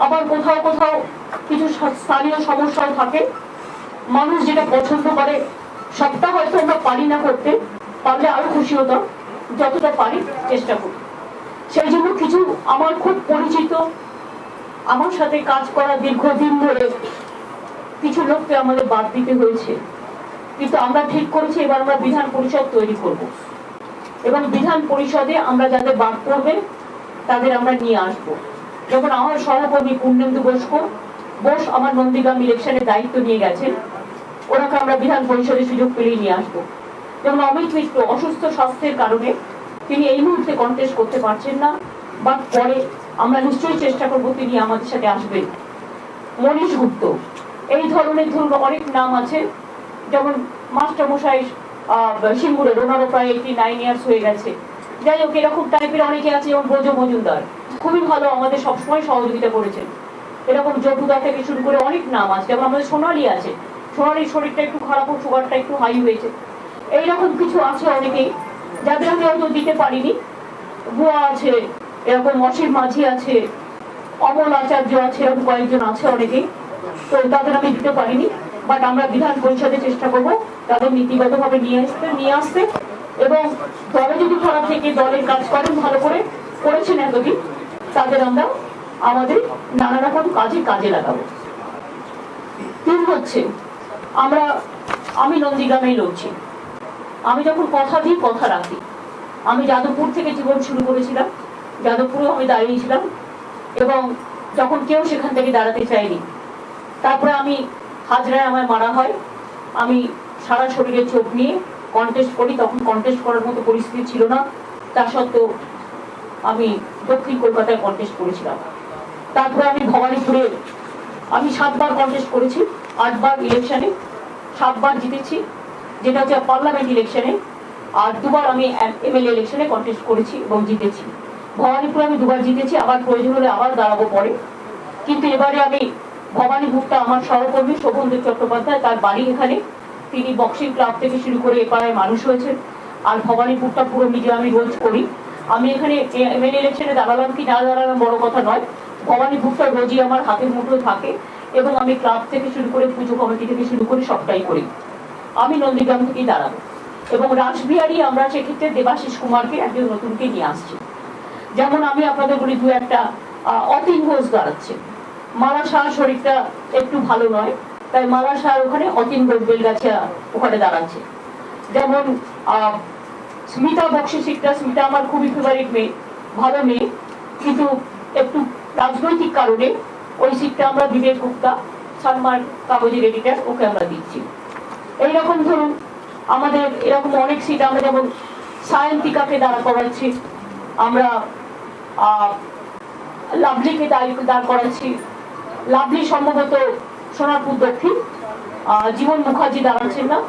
আবার কোথাও কোথাও কিছু স্থানীয় সমস্যাও থাকে। মানুষ যেটা পছন্দ করে সবটা হয়তো আমরা পারি না করতে, পারলে আরো খুশি হতাম, যতটা পারি চেষ্টা করি। সেই জন্য কিছু আমার খুব পরিচিত, আমার সাথে কাজ করা দীর্ঘদিন ধরে কিছু লোককে আমাদের বাদ দিতে হয়েছে। কিন্তু আমরা ঠিক করেছি এবার আমরা বিধান পরিষদ তৈরি করব, এবং বিধান পরিষদে আমরা যাদের বাদ পড়বে তাদের আমরা নিয়ে আসবো। যেমন আমার সহকর্মী পূর্ণেন্দু বোস আমার নন্দীগ্রাম ইলেকশনের দায়িত্ব নিয়ে গেছেন, ওনাকে আমরা বিধান পরিষদে সুযোগ পেলেই নিয়ে আসবো। যেমন অমিত মিত্র অসুস্থ স্বাস্থ্যের কারণে তিনি এই মুহূর্তে কন্টেস্ট করতে পারছেন না, বা পরে আমরা নিশ্চয়ই চেষ্টা করবো তিনি আমাদের সাথে আসবেন। মনীষ গুপ্ত, এই ধরনের ধরুন অনেক নাম আছে। যেমন মাস্টারমশাই সিঙ্গুরের, ওনারও প্রায় 89 ইয়ার্স হয়ে গেছে। যাই হোক, এরকম টাইপের অনেকে আছে। যেমন ব্রজ মজুমদার খুবই ভালো, আমাদের সবসময় সহযোগিতা করেছেন। এরকম জটুদা থেকে শুরু করে অনেক নাম আছে। যেমন আমাদের সোনালী আছে, সোনালীর শরীরটা একটু খারাপ, সুগারটা একটু হাই হয়েছে। এইরকম কিছু আছে অনেকেই, যাদের আমি হয়তো দিতে পারিনি। বুয়া আছে, এরকম অসীম মাঝি আছে, অমল আচার্য আছে, এরকম কয়েকজন আছে অনেকেই। তো তাদের আমি দিতে পারিনি, বাট আমরা বিধান পরিষদে চেষ্টা করবো তাদের নীতিগতভাবে নিয়ে আসতে। এবং দলে যদি খারাপ থেকে দলের কাজ করেন, ভালো করে করেছেন এতদিন, তাদের আমরা আমাদের নানা রকম কাজে লাগাবো। তিন হচ্ছে, আমি নন্দীগ্রামেই লড়ছি। আমি যখন কথা দিই কথা রাখি। আমি যাদবপুর থেকে জীবন শুরু করেছিলাম, যাদবপুরেও আমি দাঁড়িয়েছিলাম, এবং যখন কেউ সেখান থেকে দাঁড়াতে চাইনি, তারপরে আমি হাজরায় আমায় মারা হয়। আমি সারা শরীরে চোখ নিয়ে কন্টেস্ট করি, তখন কন্টেস্ট করার মতো পরিস্থিতি ছিল না। তা সত্ত্বেও আমি দক্ষিণ কলকাতায় কন্টেস্ট করেছিলাম। তারপরে আমি ভবানীপুরে আমি 7 বার কন্টেস্ট করেছি, 8 বার ইলেকশনে, 7 বার জিতেছি, যেটা হচ্ছে পার্লামেন্ট ইলেকশনে। আর 2 বার আমি এমএলএ ইলেকশনে কন্টেস্ট করেছি এবং জিতেছি। ভবানীপুরে আমি 2 বার জিতেছি, আবার প্রয়োজন হলে আবার দাঁড়াবো পরে। কিন্তু এবারে আমি ভবানীপুরটা আমার সহকর্মী শোভনদেব চট্টোপাধ্যায়, তার বাড়ি এখানে। তিনি বক্সিং ক্লাব থেকে শুরু করে এপাড়ায় মানুষ হয়েছেন। আর ভবানীপুরটা পুরো নিজে আমি রোজ করি। আমি এখানে এমএলএ ইলেকশনে দাঁড়ালাম কি না দাঁড়ালাম বড় কথা নয়, ভবানীপুরটা রোজই আমার হাতের মুঠো থাকে, এবং আমি ক্লাব থেকে শুরু করে পুজো কমিটি থেকে শুরু করে সবটাই করি। আমি নন্দীগ্রাম থেকেই দাঁড়াবো, এবং রাসবিহারী আমরা সেক্ষেত্রে দেবাশিস কুমারকে একজন নতুনকে নিয়ে আসছি। যেমন আমি আপনাদের বলি, 2-1টা অতীন ঘোষ দাঁড়াচ্ছে। মালা শাহ শরীরটা একটু ভালো নয়, তাই মালা শাহ ওখানে অতীন ঘোষ বেলগাছিয়া ওখানে দাঁড়াচ্ছে। যেমন স্মিতা বক্সি সিটটা, স্মিতা আমার খুবই ফেভারিট মেয়ে, ভালো মেয়ে, কিন্তু একটু রাজনৈতিক কারণে ওই সিটটা আমরা বিবেক গুপ্তা, সালমান কাগজের এডিটার, ওকে আমরা দিচ্ছি। এইরকম ধরুন আমাদের এরকম অনেক সিট আমরা যেমন সায়ন্তিকাকে দাঁড়া করাচ্ছি, আমরা লাভলিকে দাঁড় করাচ্ছি। লাভলি সম্ভবত সোনারপুর দক্ষিণ, জীবন মুখার্জি দাঁড়াচ্ছেন না।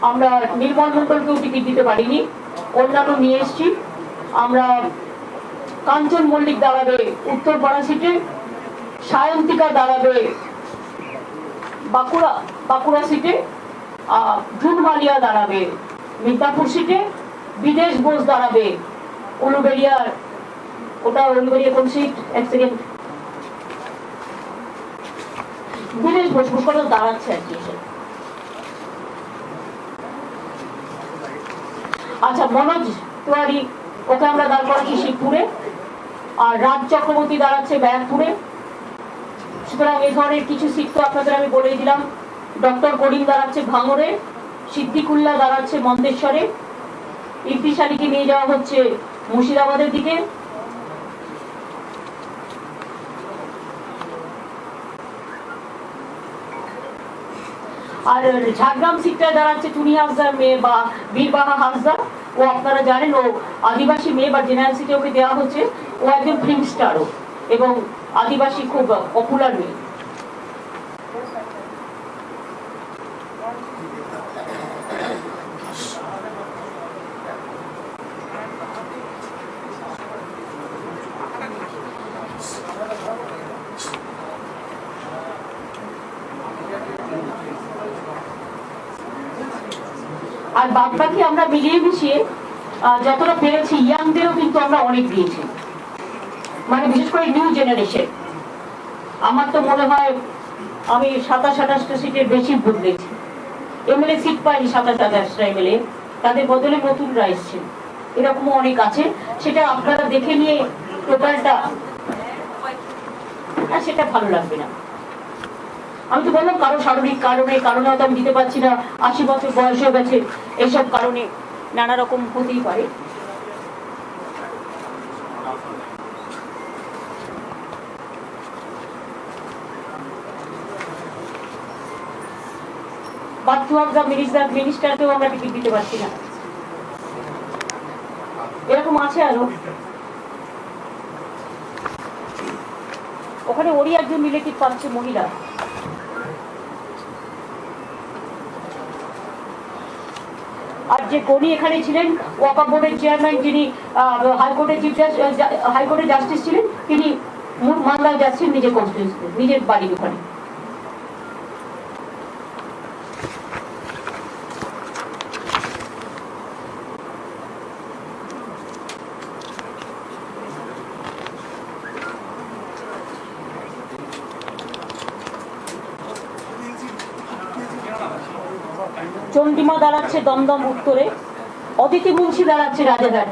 আমরা নির্মল মন্ডলকেও টিকিট দিতে পারিনি, অন্যান্য নিয়ে এসছি। আমরা কাঞ্চন মল্লিক দাঁড়াবে উত্তরপাড়া সিটে, সায়ন্তিকা দাঁড়াবে বাঁকুড়া সিটে, ধ্রুব মালিয়া দাঁড়াবে মিদনাপুর সিটে, বিদেশ বোস দাঁড়াবে উলুবেড়িয়ার, ওটা উলুবেড়িয়া কোন সিট, এক সেকেন্ড, বিদেশ বোস দাঁড়াচ্ছে আর কি। আচ্ছা, মনোজ তিওয়ারি, ওকে আমরা দাঁড় করাচ্ছি শিবপুরে। আর রাজ চক্রবর্তী দাঁড়াচ্ছে ব্যারাকপুরে। সুতরাং এই ধরনের কিছু সিট তো আপনাদের আমি বলে দিলাম। ডক্টর করিম দাঁড়াচ্ছে ভাঙড়ে, সিদ্দিকুল্লাহ দাঁড়াচ্ছে মন্তেশ্বরে, ইফতিস আলীকে নিয়ে যাওয়া হচ্ছে মুর্শিদাবাদের দিকে। আর ঝাড়গ্রাম সিটটা দাঁড়াচ্ছে টুনি হাসদার মেয়ে বা বীরবাহা হাসদা। ও আপনারা জানেন, ও আদিবাসী মেয়ে, বা জেনারেল সিটে ওকে দেওয়া হচ্ছে। ও একজন ফিল্ম স্টারও, এবং আদিবাসী খুব পপুলার মেয়ে। আর বাদ বাকি আমরা মিলিয়ে মিশিয়ে যতটা পেরেছি, ইয়াংদেরও কিন্তু আমরা অনেক দিয়েছি। মানে বিশেষ করে নিউ জেনারেশন। আমার তো মনে হয় আমি 27-28টা সিটের বেশি বদলেছি। এমএলএ সিট পাইনি 27-28টা এমএলএ, তাদের বদলে নতুনরা এসছে, এরকমও অনেক আছে। সেটা আপনারা দেখে নিয়ে টোটালটা, সেটা ভালো লাগবে না। আমি তো বললাম কারো শারীরিক কারণে হয়তো আমি দিতে পারছি না, 80 বছর বয়স হয়ে গেছে, এইসব কারণে নানা রকম হতেই পারে। মিনিস্টারকেও আমরা টিকিট দিতে পারছি না, এরকম আছে আরো। ওখানে ওরই একজন রিলেটিভ পাচ্ছে মহিলা। আর যে গণি এখানে ছিলেন ওয়াকফ বোর্ডের চেয়ারম্যান, যিনি হাইকোর্টের জাস্টিস ছিলেন, তিনি মামলায় যাচ্ছেন নিজের কনস্টিটিউয়েন্সিতে, নিজের বাড়ির ওখানে। চন্ডিমা দাঁড়াচ্ছে দমদম উত্তরে, অদিতি মুন্সি দাঁড়াচ্ছে রাজারহাট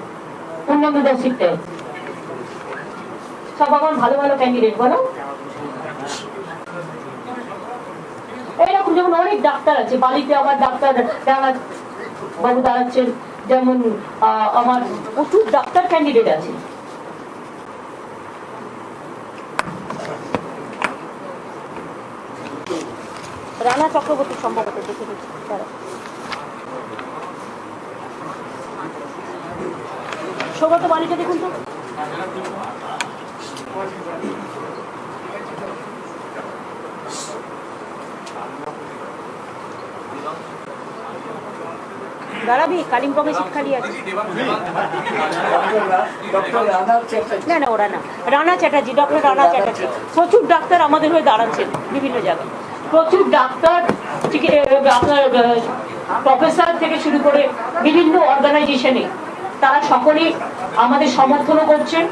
পূর্ণবিদ্যা সিটে। সব আমার ভালো ভালো ক্যান্ডিডেট, বলো। এরকম যেমন অনেক ডাক্তার আছে, বালিতে আবার ডাক্তার বাবু দাঁড়াচ্ছেন, যেমন আমার প্রচুর ডাক্তার ক্যান্ডিডেট আছে। রানা চক্রবর্তী সম্ভবত দেখে দিচ্ছি তারা। সৌগত বালিকা দেখুন তো। দাঁড়াবি, কালিম্পংয়ে সিট খালি আছে। না না, ওরা না, রানা চ্যাটার্জি, ডক্টর রানা চ্যাটার্জি। প্রচুর ডাক্তার আমাদের হয়ে দাঁড়াচ্ছেন বিভিন্ন জায়গায়, প্রচুর ডাক্তার, আপনার প্রফেসর থেকে শুরু করে বিভিন্ন অর্গানাইজেশনে তারা সকলেই আমাদের সমর্থনও করছেন।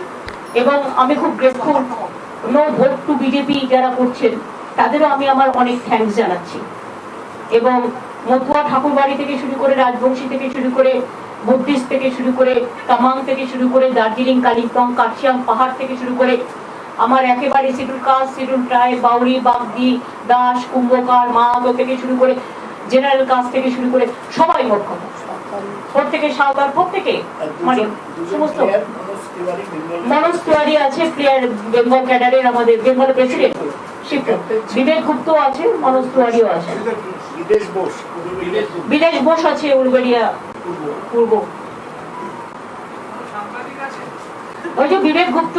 এবং আমি খুব grateful, no vote to BJP যারা করছেন তাদেরও আমি আমার অনেক থ্যাঙ্কস জানাচ্ছি। এবং মতুয়া ঠাকুরবাড়ি থেকে শুরু করে, রাজবংশী থেকে শুরু করে, বুদ্ধিস্ট থেকে শুরু করে, তামাং থেকে শুরু করে, দার্জিলিং, কালিম্পং, কার্শিয়াং পাহাড় থেকে শুরু করে, আমার একেবারে schedule caste, schedule tribe, Bauri, Bagdi, Das, কুম্ভকার, মাহাতো থেকে শুরু করে, জেনারেল কাস্ট থেকে শুরু করে সবাই ভোট করে, প্রত্যেকে সাঁওতাল, প্রত্যেকে, মানে সমস্ত। মনোজ তিওয়ারি আছে, প্লেয়ার বেঙ্গল ক্যাডারের, আমাদের বেঙ্গলের প্রেসিডেন্ট বিবেক গুপ্ত আছে, মনোজ তিওয়ারিও আছে, বিদেশ বোস আছে, উলবেড়িয়া পূর্ব। ওই যে বিবেক গুপ্ত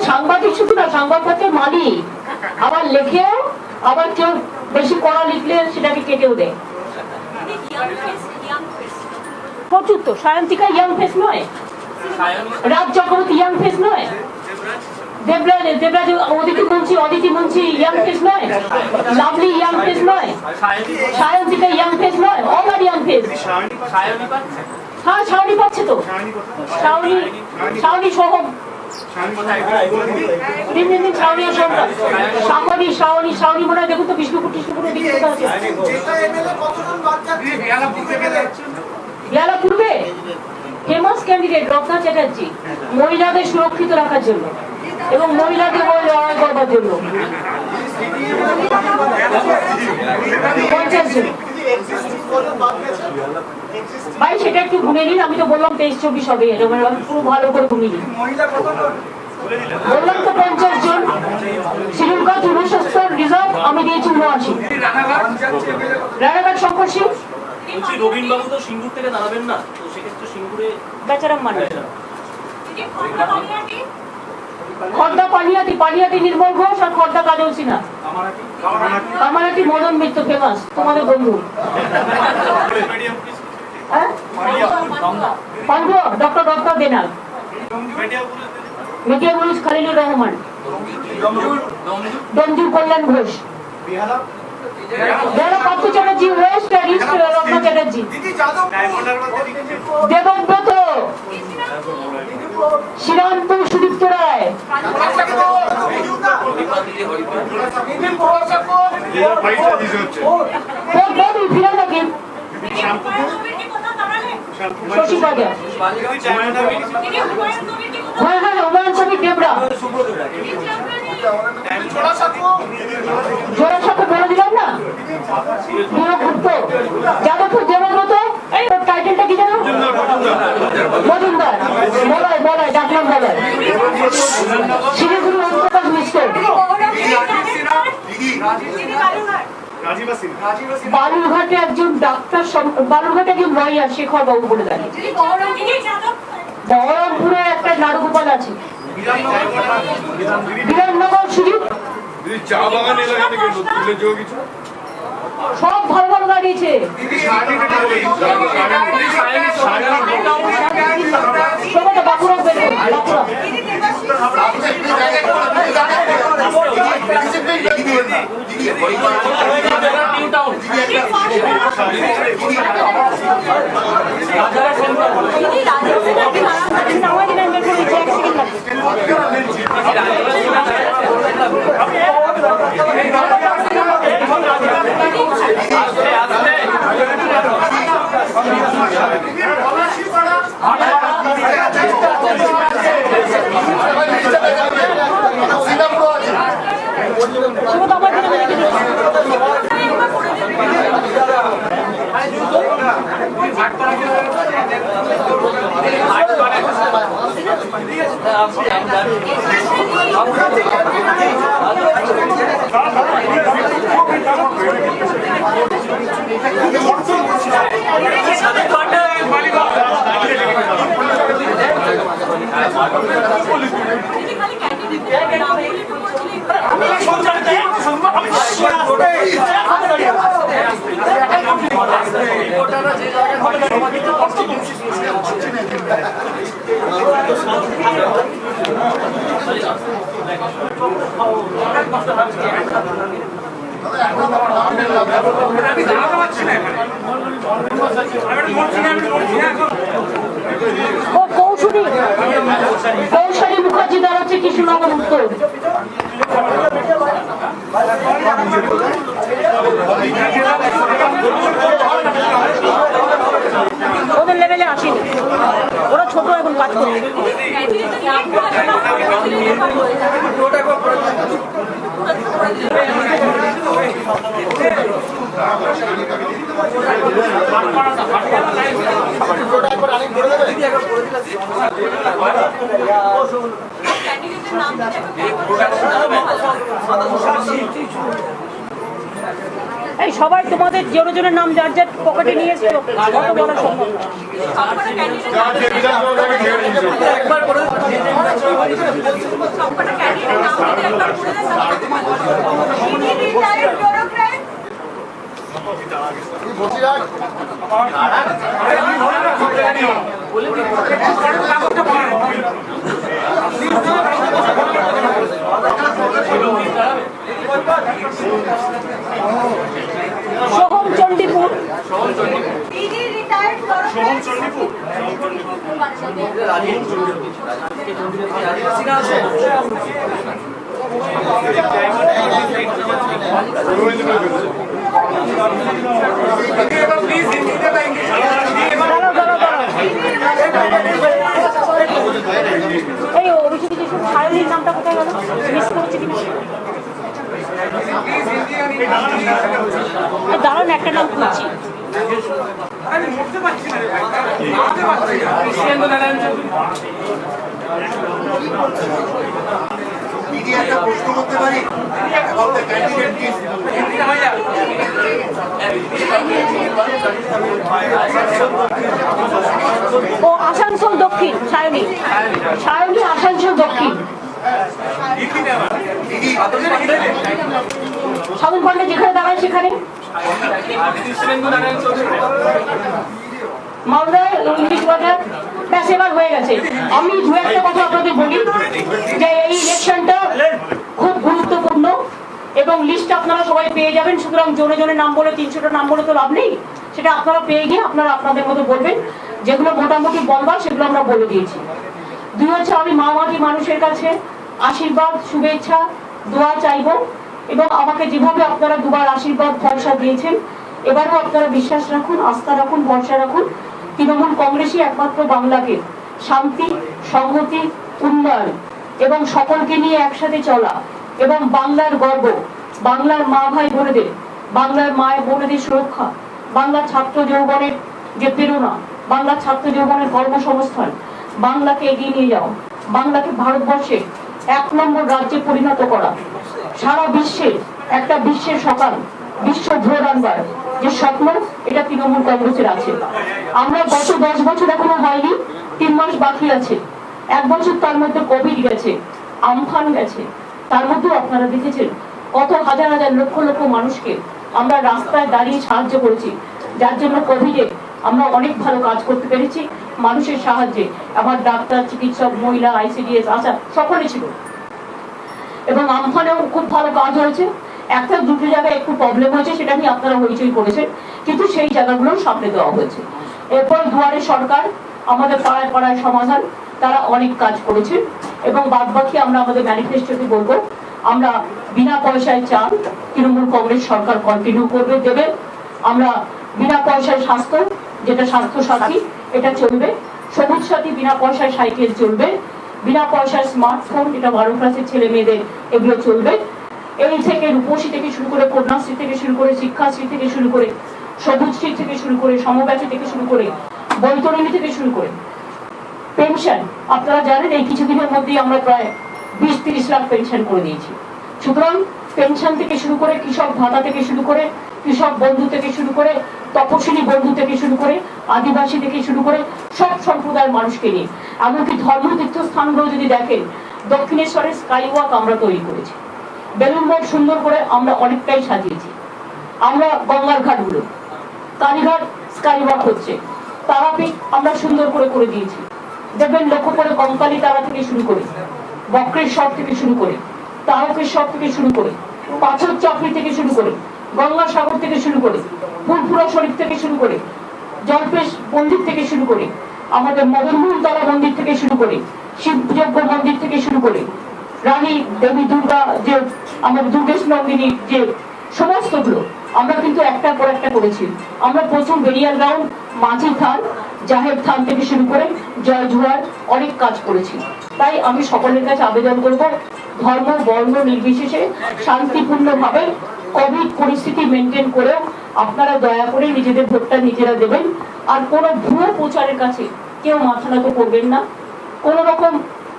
সাংবাদিক শুধু না, সংবাদপত্রের মালিক, আবার লেখেও, আবার কেউ বেশি কড়া লিখলে সেটাকে কেটেও দেয়। প্রচুর তো। সায়ন্তিকা ইয়াং ফেস নয়, রাজ চক্রবর্তী ইয়াং ফেস নয়, দেবরাজ অদিতি মুন্সি ইয়াং ফেস নয়, লাভলি ইয়াং ফেস নয়, সায়ন্তিকা ইয়াং ফেস নয়, অল আর ইয়াং ফেস। হ্যাঁ, শাওনি পাচ্ছে তো, শাওনি সহ শাওনি মনে হয়। দেখুন তো বিষ্ণুপুর পূর্বে ফেমাস ক্যান্ডিডেট রত্না চ্যাটার্জি, মহিলাদের সুরক্ষিত রাখার জন্য এবং মহিলাদের লড়াই করবার জন্য। ভাই সেটা একটু গুনে নিন, আমি তো বললাম 23-24 হবে, পুরো ভালো করে গুনে নিন। বললাম তো 50 জন, শিডিউল কাস্ট 69 রিজার্ভ, আমি দিয়েছি 79। রানাঘাট শঙ্কর সিং, রবীন্দ্রবাবু তো সিঙ্গুর থেকে দাঁড়াবেন না, তো সেক্ষেত্রে সিঙ্গুরে বেচারাম মানে খর্দা পানিয়াটি নির্মল ঘোষ আর খর্দা কাজল সিনহা। কামারাটি মদন মিত্র ফেমাস, তোমাদের বন্ধু। ডক্টর দেনাল, media police Khalilur Rahman, Domjur Kalyan Ghosh, Pappu Chatterjee, west Ratna Chatterjee, Debabrata Serampore Sudipta Roy, ফিরে নাকি শশী বাজার, হ্যাঁ হ্যাঁ হুমায়ুন কবির দেবরা, জোড়ার সাথে বলে দিলাম না, যাদবপুর দেবব্রত, ওর টাইটেলটা কি জানো? মজুমদার, বলায় বলায় ডাকনাম বলায়, শিলিগুড়ি ওমপ্রকাশ মিশ্র, বালুরঘাটে একজন ডাক্তার, বালুরঘাটে একজন লয়ার শেখর বাবু বলে জানি, বহরমপুরে একটা নারগোপাল আছে, বিরাটনগর সুজিত, চা বাগান এলাকা থেকে উল্লেখযোগ্য কিছু সব ভালো ভালো দাঁড়িয়েছে। সবাই বাঁকুড়া বের করুন, বাঁকুড়া কৌশলী মুখার্জি দাঁড়াচ্ছে কৃষ্ণনগর উত্তর। ওদের লেভেলে আসেনি, ওরা ছোট এখন কাজ করবে। এই সবাই তোমাদের জনের নাম যার যার পকেটে নিয়ে এসছো, কত বড় সম্ভব। সোহম চণ্ডীপুর, এই অভিষেক সায়নীর নামটা কোথায় গেল, মিস করেছি কিনা? দাঁড়ান একটা নাম খুঁজছি। প্রশ্ন করতে পারি ও আসানসোল দক্ষিণ, সায়নী সায়নী আসানসোল দক্ষিণ। সাধন পান্ডে যেখানে দাঁড়ায় সেখানে মালদায় ইংলিশ বাজার, ব্যাস এবার হয়ে গেছে। আমি দু একটা কথা আপনাদের বলি যে এই ইলেকশনটা খুব গুরুত্বপূর্ণ এবং লিস্ট আপনারা সবাই পেয়ে যাবেন। সুতরাং জনে জনে নাম বলে 300টা নাম বলে তো লাভ নেই, সেটা আপনারা পেয়ে গিয়ে আপনারা আপনাদের মতো বলবেন। যেগুলো মোটামুটি বলবার সেগুলো আমরা বলে দিয়েছি। দুই হচ্ছে আমি মা মাটি মানুষের কাছে আশীর্বাদ, শুভেচ্ছা, দোয়া চাইব, এবং আমাকে যেভাবে আপনারা দুবার আশীর্বাদ ভরসা দিয়েছেন, এবারও আপনারা বিশ্বাস রাখুন, আস্থা রাখুন, ভরসা রাখুন। তৃণমূল কংগ্রেসই একমাত্র বাংলাকে শান্তি, সংহতি, উন্নয়ন এবং সকলকে নিয়ে একসাথে চলা এবং বাংলার গর্ব, বাংলার মা ভাই বোনেদের, বাংলার মায়ের বোনেদের সুরক্ষা, বাংলার ছাত্র যৌবনের যে প্রেরণা, বাংলার ছাত্র যৌবনের কর্মসংস্থান, বাংলাকে এগিয়ে নিয়ে যাও, বাংলাকে ভারতবর্ষে 1 নম্বর রাজ্যে পরিণত করা, সারা বিশ্বে একটা বিশ্বের সকাল, বিশ্ব ভোর আনবার যে স্বপ্ন, এটা তৃণমূল কংগ্রেসের আছে। আমরা গত 10 বছর এখনো হয়নি, 3 মাস বাকি আছে, 1 বছর তার মধ্যে কোভিড গেছে, আমফান গেছে, তার মধ্যেও আপনারা দেখেছেন কত হাজার হাজার লক্ষ লক্ষ মানুষকে আমরা রাস্তায় দাঁড়িয়ে সাহায্য করেছি, যার জন্য কোভিডে আমরা অনেক ভালো কাজ করতে পেরেছি মানুষের সাহায্যে। আমার ডাক্তার, চিকিৎসক, মহিলা, ICDS, আশা সকলে ছিল, এবং আমফানেও খুব ভালো কাজ হয়েছে। একটা দুটো জায়গায় একটু প্রবলেম হয়েছে, সেটা নিয়ে আপনারা হইচই করেছেন, কিন্তু সেই জায়গাগুলো সামনে দেওয়া হয়েছে। এরপর দুয়ারে সরকার, আমাদের পাড়ায় পাড়ায় সমাধান, তারা অনেক কাজ করেছেন, এবং বাদ বাকি আমরা আমাদের ম্যানিফেস্টোতে বলবো আমরা বিনা পয়সায় চাল তৃণমূল কংগ্রেস সরকার কন্টিনিউ করবে, দেবে। আমরা বিনা পয়সায় স্বাস্থ্য, যেটা স্বাস্থ্য সাথী, এটা চলবে। সবুজ সাথী বিনা পয়সায় সাইকেল চলবে, বিনা পয়সায় স্মার্টফোন, এটা 12 ক্লাসের ছেলে মেয়েদের এগুলো চলবে। এই থেকে রূপশ্রী থেকে শুরু করে, কন্যাশ্রী থেকে শুরু করে, শিক্ষাশ্রী থেকে শুরু করে, সবুজশ্রী থেকে শুরু করে, সমব্যাচী থেকে শুরু করে, বৈতরণী থেকে শুরু করে, পেনশন আপনারা জানেন এই কিছুদিনের মধ্যেই আমরা প্রায় 20-30 লাখ পেনশন করে দিয়েছি। সুতরাং পেনশন থেকে শুরু করে, কৃষক ভাতা থেকে শুরু করে, কৃষক বন্ধু থেকে শুরু করে, তপশিলি বন্ধু থেকে শুরু করে, আদিবাসী থেকে শুরু করে, সব সম্প্রদায়ের মানুষকে নিয়ে, এমনকি ধর্মতীর্থ স্থানগুলো যদি দেখেন, দক্ষিণেশ্বরের স্কাই ওয়াক আমরা তৈরি করেছি, বেলুন মঠ সুন্দর করে আমরা অনেকটাই সাজিয়েছি। আমরা গঙ্গার ঘাটগুলো, কালীঘাট স্কাই ওয়াক হচ্ছে, তারাপীঠ আমরা সুন্দর করে করে দিয়েছি। দেখবেন লক্ষ্য করে কঙ্কালী তারা থেকে শুরু করে, বক্রেশ্বর থেকে শুরু করে, তারকেশ্বর থেকে শুরু করে, পাথর চাকরি থেকে শুরু করে, গঙ্গাসাগর থেকে শুরু করে, ফুলপুরা শরীফ থেকে শুরু করে, জলপেশ মন্দির থেকে শুরু করে, আমাদের মদনমোহন তলা মন্দির থেকে শুরু করে, শিবযজ্ঞ মন্দির থেকে শুরু করে, রানী দেবী দুর্গা যে আমাদের দুর্গেশ নন্দিনী যে সমস্তগুলো আমরা কিন্তু একটার পর একটা করেছি। আমরা প্রথম বেরিয়াল গ্রাউন্ড, মাঝি থান, জাহের থান থেকে শুরু করে জয় জুয়ার অনেক কাজ করেছি। তাই আমি সকলের কাছে আবেদন করব, ধর্ম বর্ণ নির্বিশেষে শান্তিপূর্ণভাবে কোভিড পরিস্থিতি মেনটেন করে আপনারা দয়া করে নিজেদের ভোটটা নিজেরা দেবেন। আর কোনো ভুয়ো প্রচারের কাছে কেউ মাথা নত করবেন না, কোন রকম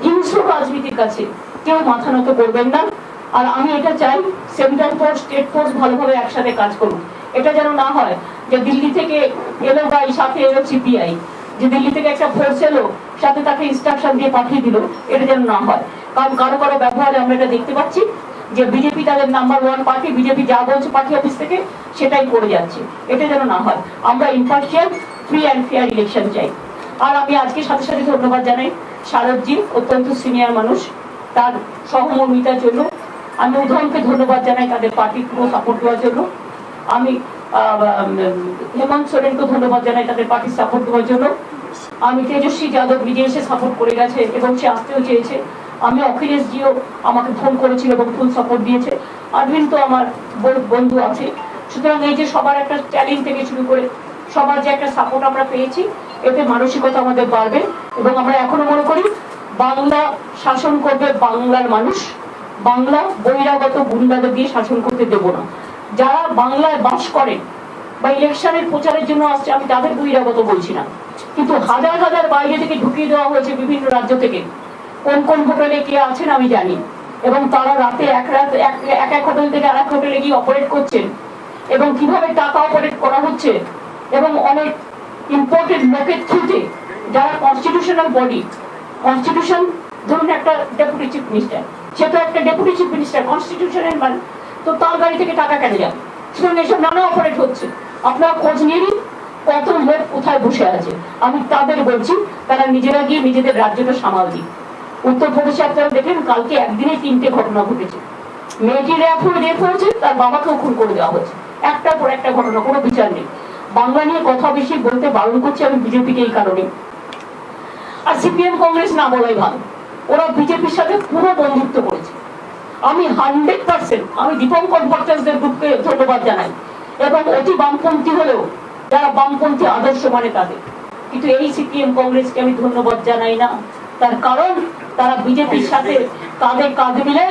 হিংস্র রাজনীতির কাছে কেউ মাথা নত করবেন না। আর আমি এটা চাই সেন্ট্রাল ফোর্স, স্টেট ফোর্স ভালোভাবে একসাথে কাজ করুন। এটা যেন না হয় যে দিল্লি থেকে এলো গাই, সাথে এলো CPI, যে দিল্লি থেকে একটা ফোর্স এলো, সাথে তাকে ইনস্ট্রাকশন দিয়ে পাঠিয়ে দিল, এটা যেন না হয়। কারণ কারো কারো ব্যবহারে আমরা এটা দেখতে পাচ্ছি যে বিজেপি তাদের নাম্বার 1 পার্টি, বিজেপি যা বলছে পার্টি অফিস থেকে সেটাই করে যাচ্ছে, এটা যেন না হয়। আমরা impartial, free and fair election চাই। আর আমি আজকে সাথে সাথে ধন্যবাদ জানাই শারদজি, অত্যন্ত সিনিয়র মানুষ, তার সহমর্মিতার জন্য। আমি উদয়নকে ধন্যবাদ জানাই তাদের পার্টি পুরো সাপোর্ট দেওয়ার জন্য। আমি হেমন্ত সোরেনকে ধন্যবাদ জানাই তাদের পার্টির সাপোর্ট দেওয়ার জন্য। আমি তেজস্বী যাদব নিজে এসে সাপোর্ট করে গেছে এবং সে আসতেও চেয়েছে। আমি অখিলেশ জিও আমাকে ফোন করেছিল এবং ফুল সাপোর্ট দিয়েছে। অরবিন্দ তো আমার বন্ধু আছে। সুতরাং এই যে সবার একটা চ্যালেঞ্জ থেকে শুরু করে সবার যে একটা সাপোর্ট আমরা পেয়েছি, এতে মানসিকতা আমাদের বাড়বে। এবং আমরা এখনো মনে করি বাংলা শাসন করবে বাংলার মানুষ, বাংলা বহিরাগত গুন্ডাদের দিয়ে শাসন করতে দেব না। যারা বাংলায় বাস করেন বা ইলেকশনের প্রচারের জন্য আসছে, আমি তাদের বহিরাগত বলছি না, কিন্তু হাজার হাজার বাইরে থেকে ঢুকিয়ে দেওয়া হয়েছে বিভিন্ন রাজ্য থেকে। কোন কোন হোটেলে কে আছেন আমি জানি, এবং তারা রাতে এক হোটেল থেকে আরেক হোটেলে গিয়ে অপারেট করছেন, এবং কিভাবে টাকা অপারেট করা হচ্ছে, এবং অনেক ইম্পর্টেন্ট লোকের থ্রুতে যারা কনস্টিটিউশনাল বডি, কনস্টিটিউশন ধরুন একটা ডেপুটি চিফ মিনিস্টার, সে তো একটা ডেপুটি চিফ মিনিস্টার কনস্টিটিউশনের মানে, তো তার গাড়ি থেকে টাকা কেন যাবে? সুতরাং এসব নানা অপারেট হচ্ছে। আপনারা খোঁজ নিয়ে নিন কত লোক কোথায় বসে আছে। আমি তাদের বলছি তারা নিজেরা গিয়ে নিজেদের রাজ্যটা সামাল দিন। উত্তরপ্রদেশে আপনারা দেখেন কালকে একদিনে 3টে ঘটনা ঘটেছে। মেয়েটি রেপ হয়েছে, তার বাবাকেও খুন করে দেওয়া হয়েছে, একটার পর একটা ঘটনা, কোনো বিচার নেই। বাংলা নিয়ে কথা বেশি বলতে বারণ করছি আমি বিজেপিকে এই কারণে। আর সিপিএম কংগ্রেস না বলাই ভালো, ওরা বিজেপির সাথে পুরো বন্ধুত্ব করেছে। আমি 100% আমি দীপঙ্কর ভট্টাচার্যের গ্রুপকে ধন্যবাদ জানাই, এবং অতি বামপন্থী হলেও যারা বামপন্থী আদর্শ মানে তাদের, কিন্তু এই সিপিএম কংগ্রেসকে আমি ধন্যবাদ জানাই না। তার কারণ তারা বিজেপির সাথে কাঁধে কাঁধ মিলে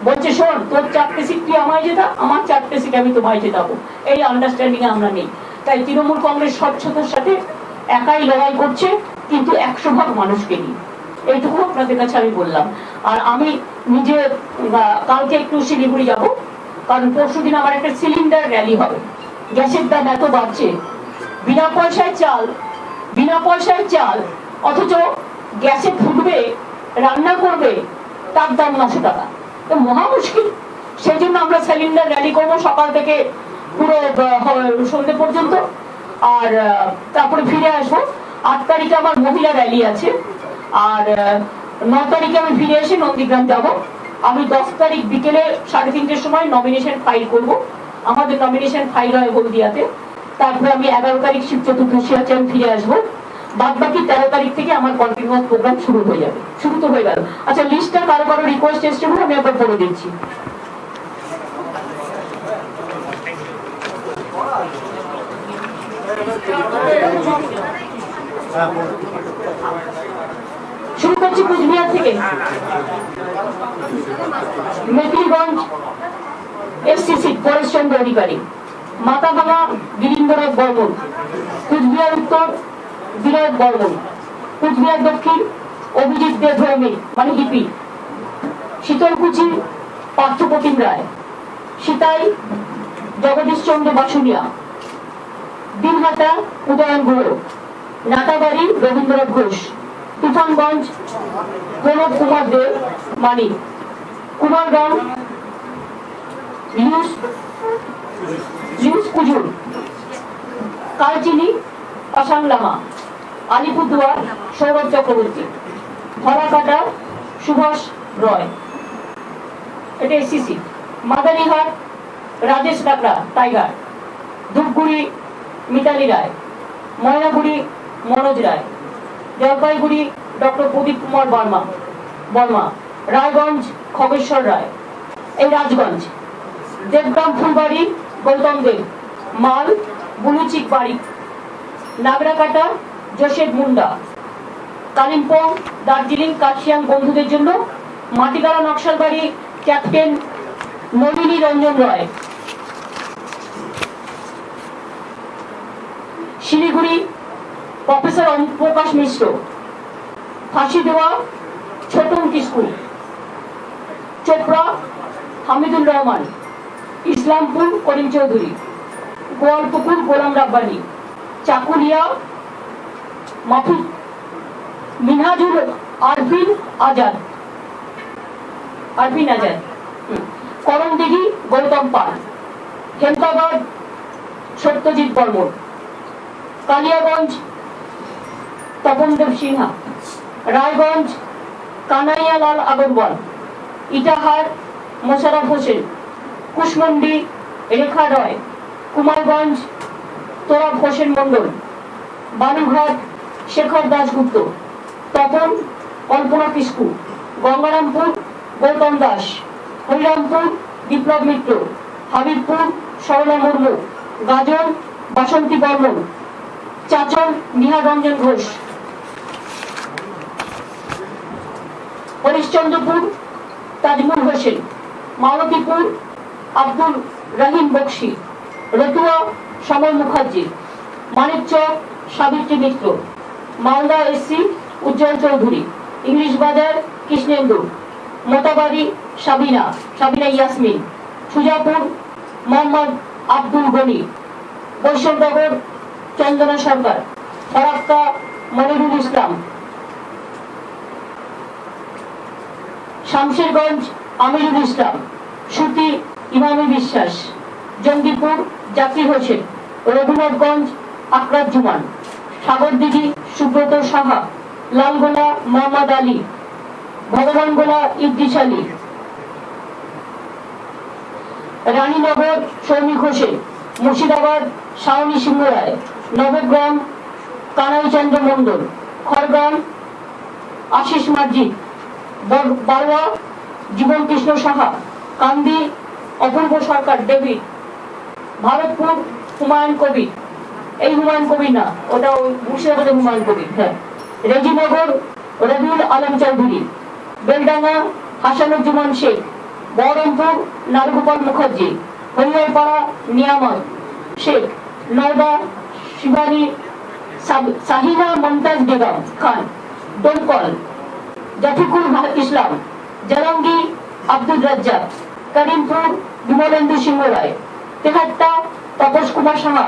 বলছে, শোন তোর 4টে সিট তুই আমায় জেতা, আমার 4টে সিট আমি তোমায় জেতাবো, এই আন্ডারস্ট্যান্ডিং এ আমরা নেই। তাই তৃণমূল কংগ্রেস স্বচ্ছতার সাথে একাই লড়াই করছে, কিন্তু 100 ভাগ মানুষকে নিয়ে। এইটুকু আপনাদের কাছে আমি বললাম। আর আমি নিজে কালকে একটু শিলিগুড়ি যাব, কারণ পরশুদিন আমার একটা সিলিন্ডার র্যালি হবে। গ্যাসের দাম এত বাড়ছে, বিনা পয়সায় চাল, অথচ গ্যাসে ফুটবে, রান্না করবে, তার দাম 900 টাকা, তো মহা মুশকিল। সেই জন্য আমরা সিলিন্ডার র্যালি করবো সকাল থেকে পুরো সন্ধ্যে পর্যন্ত, আর তারপরে ফিরে আসবো। 8 তারিখে আমার মহিলা র্যালি আছে, আর 9 তারিখে আমি ফিরে এসে নন্দীগ্রাম যাব। আমি 10 তারিখ বিকেলে 3:30টার সময় নমিনেশন ফাইল করব। আমাদের নমিনেশন ফাইল হয় হলদিয়াতে। তারপরে আমি 11 তারিখ শিব চতুর্দশী আছে, আমি ফিরে আসবো। বাদ বাকি 13 তারিখ থেকে আমার কন্টিনিউয়াস প্রোগ্রাম শুরু হয়ে যাবে। শুরু তো হয়ে গেল। আচ্ছা, লিস্টটা কারো কারো রিকোয়েস্ট এসছে বলে আমি একবার বলে দিচ্ছি। শুরু করছি কুচবিহার থেকে। মেকলিগঞ্জ এসসিসি পরেশচন্দ্র অধিকারী, মাথাভাঙা গিরীন্দ্রনাথ বর্মন, কুচবিহার উত্তর বিনয় বর্মন, কুচবিহার দক্ষিণ অভিজিৎ দেবধর্মী মানে হিপি, শীতলকুচি পার্থপ্রতিম রায়, সীতাই জগদীশ চন্দ্র বাসুনিয়া, দিনহাটা উদয়ন গুহ, নাটাবাড়ি রবীন্দ্রনাথ ঘোষ, তুফানগঞ্জ প্রণব কুমার দেব মানি, কুমারগঞ্জ লিউস কুজুর, কালচিনি পাশাং লামা, আলিপুরদুয়ার সৌরভ চক্রবর্তী, হলাকাটা সুভাষ রয়, এটা এসিসি। মাদারিহাট রাজেশ কাকড়া টাইগার, ধূপগুড়ি মিতালি রায়, ময়নাগুড়ি মনোজ রায়, জলপাইগুড়ি ডক্টর প্রদীপ কুমার বর্মা, রায়গঞ্জ খগেশ্বর রায়, এই রাজগঞ্জ, দেবগ্রাম ফুলবাড়ি গৌতম দেব, মাল বুলুচিক বাড়ি, নাগরাকাটা জোসেফ মুন্ডা, কালিম্পং দার্জিলিং কার্শিয়াং বন্ধুদের জন্য মাটিগাড়া নকশালবাড়ি ক্যাপ্টেন নলিনী রঞ্জন রয়, শিলিগুড়ি প্রফেসর ওমপ্রকাশ মিশ্র, ফাঁসি দেওয়া ছোটন কিস্কু, চোপড়া হামিদুর রহমান, ইসলামপুর করিম চৌধুরী, গোয়ালপুকুর গোলাম রাব্বানি, চাকুলিয়া মাফি মিনহাজুল আরফিন আজাদ, করমদিঘি গৌতম পাল, হেমতাবাদ সত্যজিৎ বর্মন, কালিয়াগঞ্জ তপনদেব সিনহা, রায়গঞ্জ কানাইয়ালাল আগরওয়াল, ইটাহার মোশাররফ হোসেন, কুশমন্ডি রেখা রয়, কুমারগঞ্জ তোরাব হোসেন মন্ডল, বালুঘাট শেখর দাশগুপ্ত, তপন কল্পনা কিস্কু, গঙ্গারামপুর গৌতম দাস, হরিরামপুর বিপ্লব মিত্র, হাবিবপুর সরলা মুর্মু, গাজল বাসন্তী বর্মন, চাচল নিহার রঞ্জন ঘোষ, হরিশ্চন্দ্রপুর তাজমুল হোসেন, মালতীপুর আব্দুল রহিম বক্সি, রতুয়া সমর মুখার্জি, মানিকচক সাবিত্রী মিত্র, মালদা এসসি উজ্জ্বল চৌধুরী, ইংলিশ বাজার কৃষ্ণেন্দু, মোতাবাড়ি সাবিনা ইয়াসমিন, সুজাপুর মোহাম্মদ আব্দুল গনি, বৈষ্ণবনগর চন্দনা সরকার, ফরাক্কা মনিরুল ইসলাম, শামশেরগঞ্জ আমিরুল ইসলাম, সুতি ইমামি বিশ্বাস, জঙ্গিপুর জাকির হোসেন, রঘুনাথগঞ্জ আকরাত জুমান, সাগরদিঘি সুব্রত সাহা, লালগোলা মোহাম্মদ আলী, ভগবানগোলা ইদ্রিস আলী, রানীনগর সৌমিক হোসেন, মুর্শিদাবাদ শাওনি সিংহ রায়, নবগ্রাম কানাইচন্দ্র মন্ডল, খড়গ্রাম আশিস মার্জি, বারোয়া জীবন কৃষ্ণ সাহা, কান্দি অপূর্ব সরকার ডেভিড, ভারতপুর হুমায়ুন কবির, এই হুমায়ুন কবির না, ওটা ওই মুর্শিদাবাদের হুমায়ুন কবির, হ্যাঁ, রেজিনগর রবিউল আলম চৌধুরী, বেলডাঙ্গা হাসানুজ্জামান শেখ, বহরমপুর নারগোপাল মুখার্জি, হরিয়ারপাড়া নিয়ামত শেখ, নওদা শিবানী সাহিনা মমতাজ বেগম খান, দমকল জাফিকুল ইসলাম, জারাঙ্গি আব্দুল রাজ্জাক, করিমপুর বিমলেন্দু সিংহ রায়, তেহাট্টা তপস কুমার সাহা,